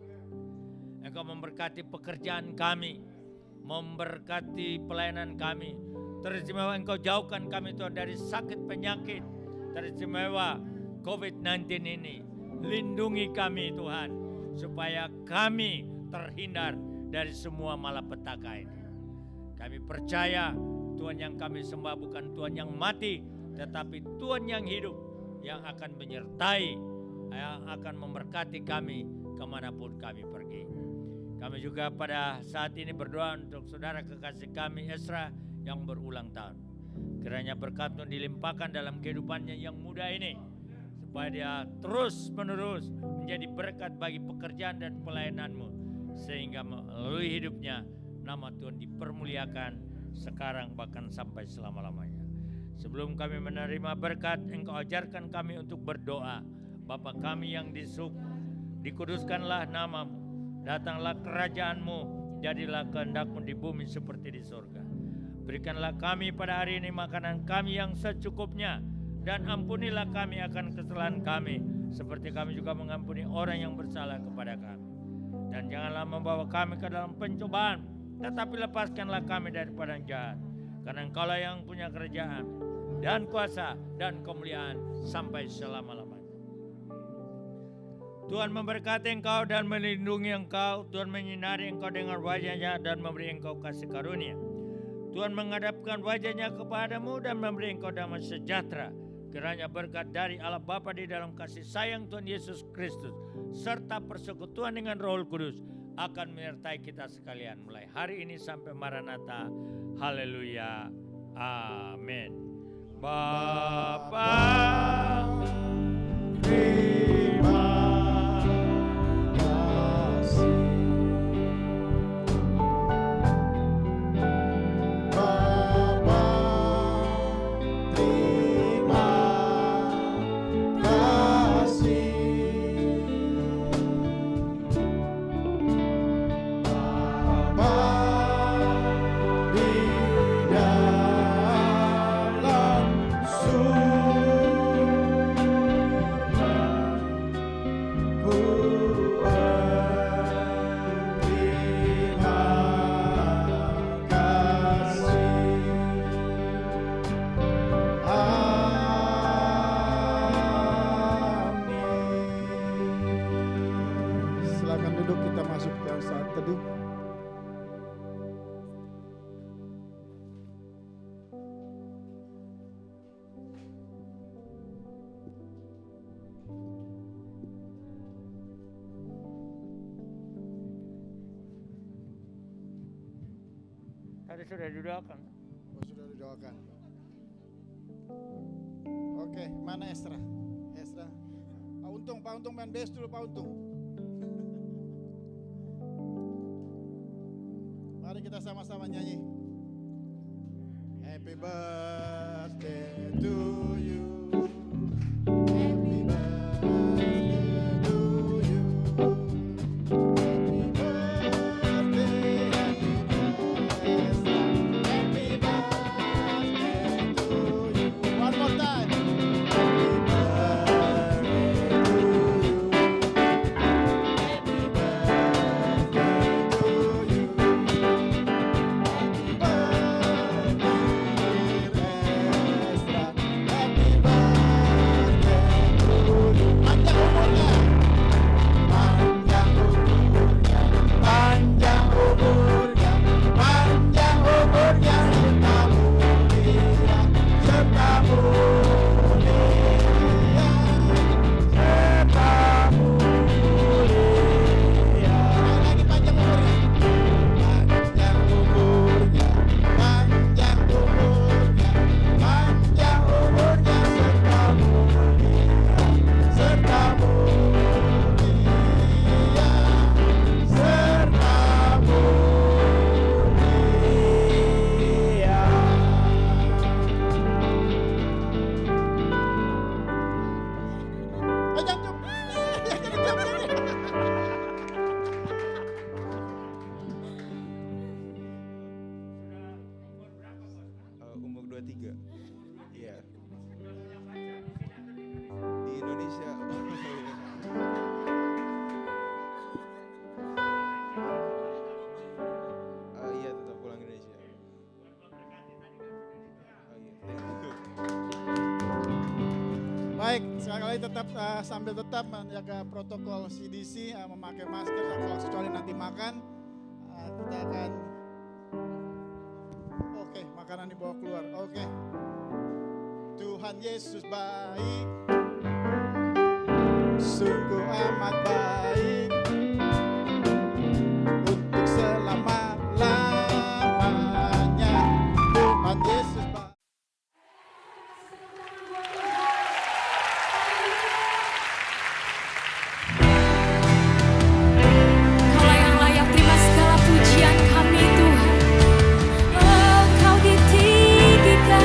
Engkau memberkati pekerjaan kami, memberkati pelayanan kami. Teristimewa Engkau jauhkan kami Tuhan dari sakit penyakit. Teristimewa COVID-19 ini. Lindungi kami Tuhan, supaya kami terhindar dari semua malapetaka ini. Kami percaya Tuhan yang kami sembah bukan Tuhan yang mati, tetapi Tuhan yang hidup, yang akan menyertai, yang akan memberkati kami kemanapun kami pergi. Kami juga pada saat ini berdoa untuk saudara kekasih kami Ezra yang berulang tahun. Kiranya berkat-Mu dilimpahkan dalam kehidupannya yang muda ini, supaya dia terus menerus menjadi berkat bagi pekerjaan dan pelayanan-Mu, sehingga melalui hidupnya nama Tuhan dipermuliakan sekarang bahkan sampai selama-lamanya. Sebelum kami menerima berkat, Engkau ajarkan kami untuk berdoa. Bapa kami yang di surga, dikuduskanlah nama-Mu, datanglah kerajaan-Mu, jadilah kehendak-Mu di bumi seperti di surga. Berikanlah kami pada hari ini makanan kami yang secukupnya, dan ampunilah kami akan kesalahan kami, seperti kami juga mengampuni orang yang bersalah kepada kami. Dan janganlah membawa kami ke dalam pencobaan, tetapi lepaskanlah kami daripada yang jahat. Karena Engkaulah yang punya kerajaan, dan kuasa, dan kemuliaan sampai selama-lamanya. Tuhan memberkati engkau dan melindungi engkau. Tuhan menyinari engkau dengan wajah-Nya dan memberi engkau kasih karunia. Tuhan menghadapkan wajah-Nya kepadamu dan memberi engkau damai sejahtera. Kiranya berkat dari Allah Bapa di dalam kasih sayang Tuhan Yesus Kristus, serta persekutuan dengan Roh Kudus akan menyertai kita sekalian mulai hari ini sampai Maranatha. Haleluya. Amin. Bapa, Terima kasih. Bapa, terima kasih. duduk, kita masuk ke saat teduh. Tadi sudah didoakan. Oh, sudah didoakan. Oke, mana Esra? Esra. Pak Untung main bass dulu, Pak Untung. Mari kita sama-sama nyanyi. Happy birthday to you. Happy birthday to you. Happy birthday, happy birthday to you. One more time. Happy birthday to you. Happy birthday to you. Happy birthday, dear Esra. Happy birthday to you. Panjang umurnya. Panjang umurnya. Panjang umurnya. Panjang umurnya. Serta mulia. Serta mulia. Lagi panjang umurnya. Panjang umurnya. Panjang umurnya. Panjang umurnya. Serta mulia. Serta mulia. Jangan Umur 23. Iya. Di Indonesia. Iya, tetap pulang Indonesia. Thank you. Baik, sekali tetap sambil tetap menjaga protokol CDC, memakai masker, kalau kecuali nanti makan, kita akan, oke, makanan dibawa keluar, oke. Tuhan Yesus baik, sungguh amat baik, untuk selama-lamanya. Tuhan Yesus baik. Kaulah yang layak terima segala pujian kami Tuhan. Oh, Kau ditinggikan.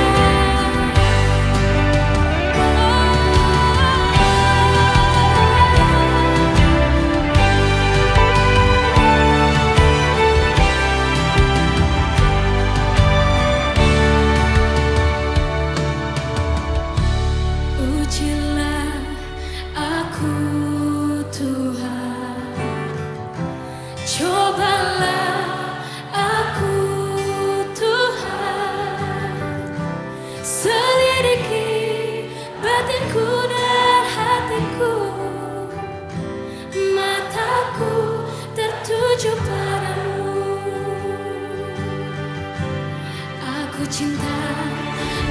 Ujilah aku Tuhan, cobalah aku Tuhan, selidiki batinku dan hatiku, mataku tertuju padamu. Aku cinta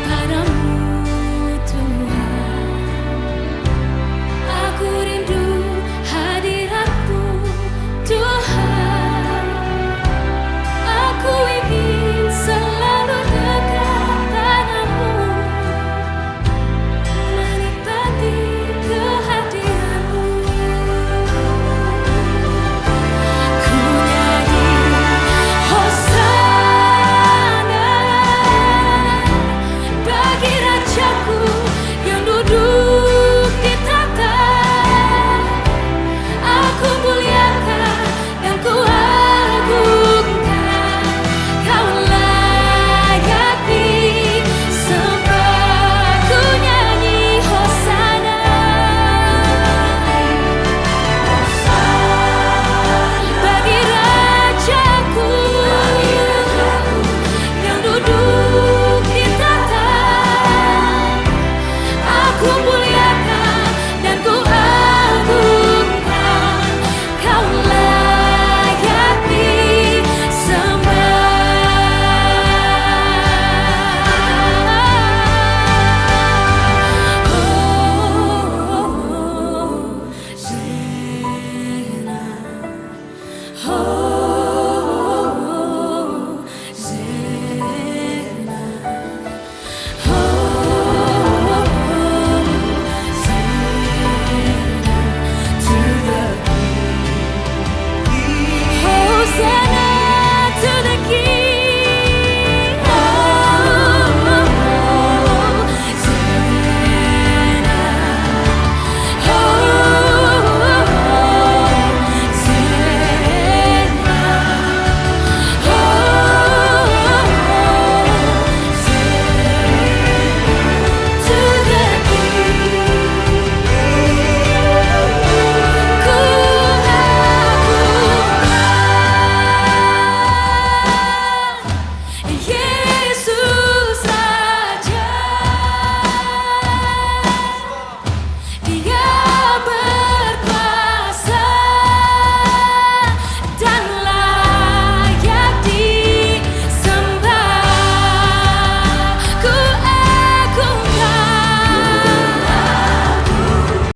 padamu Tuhan, aku rindu hadiratmu Tuhan. Oh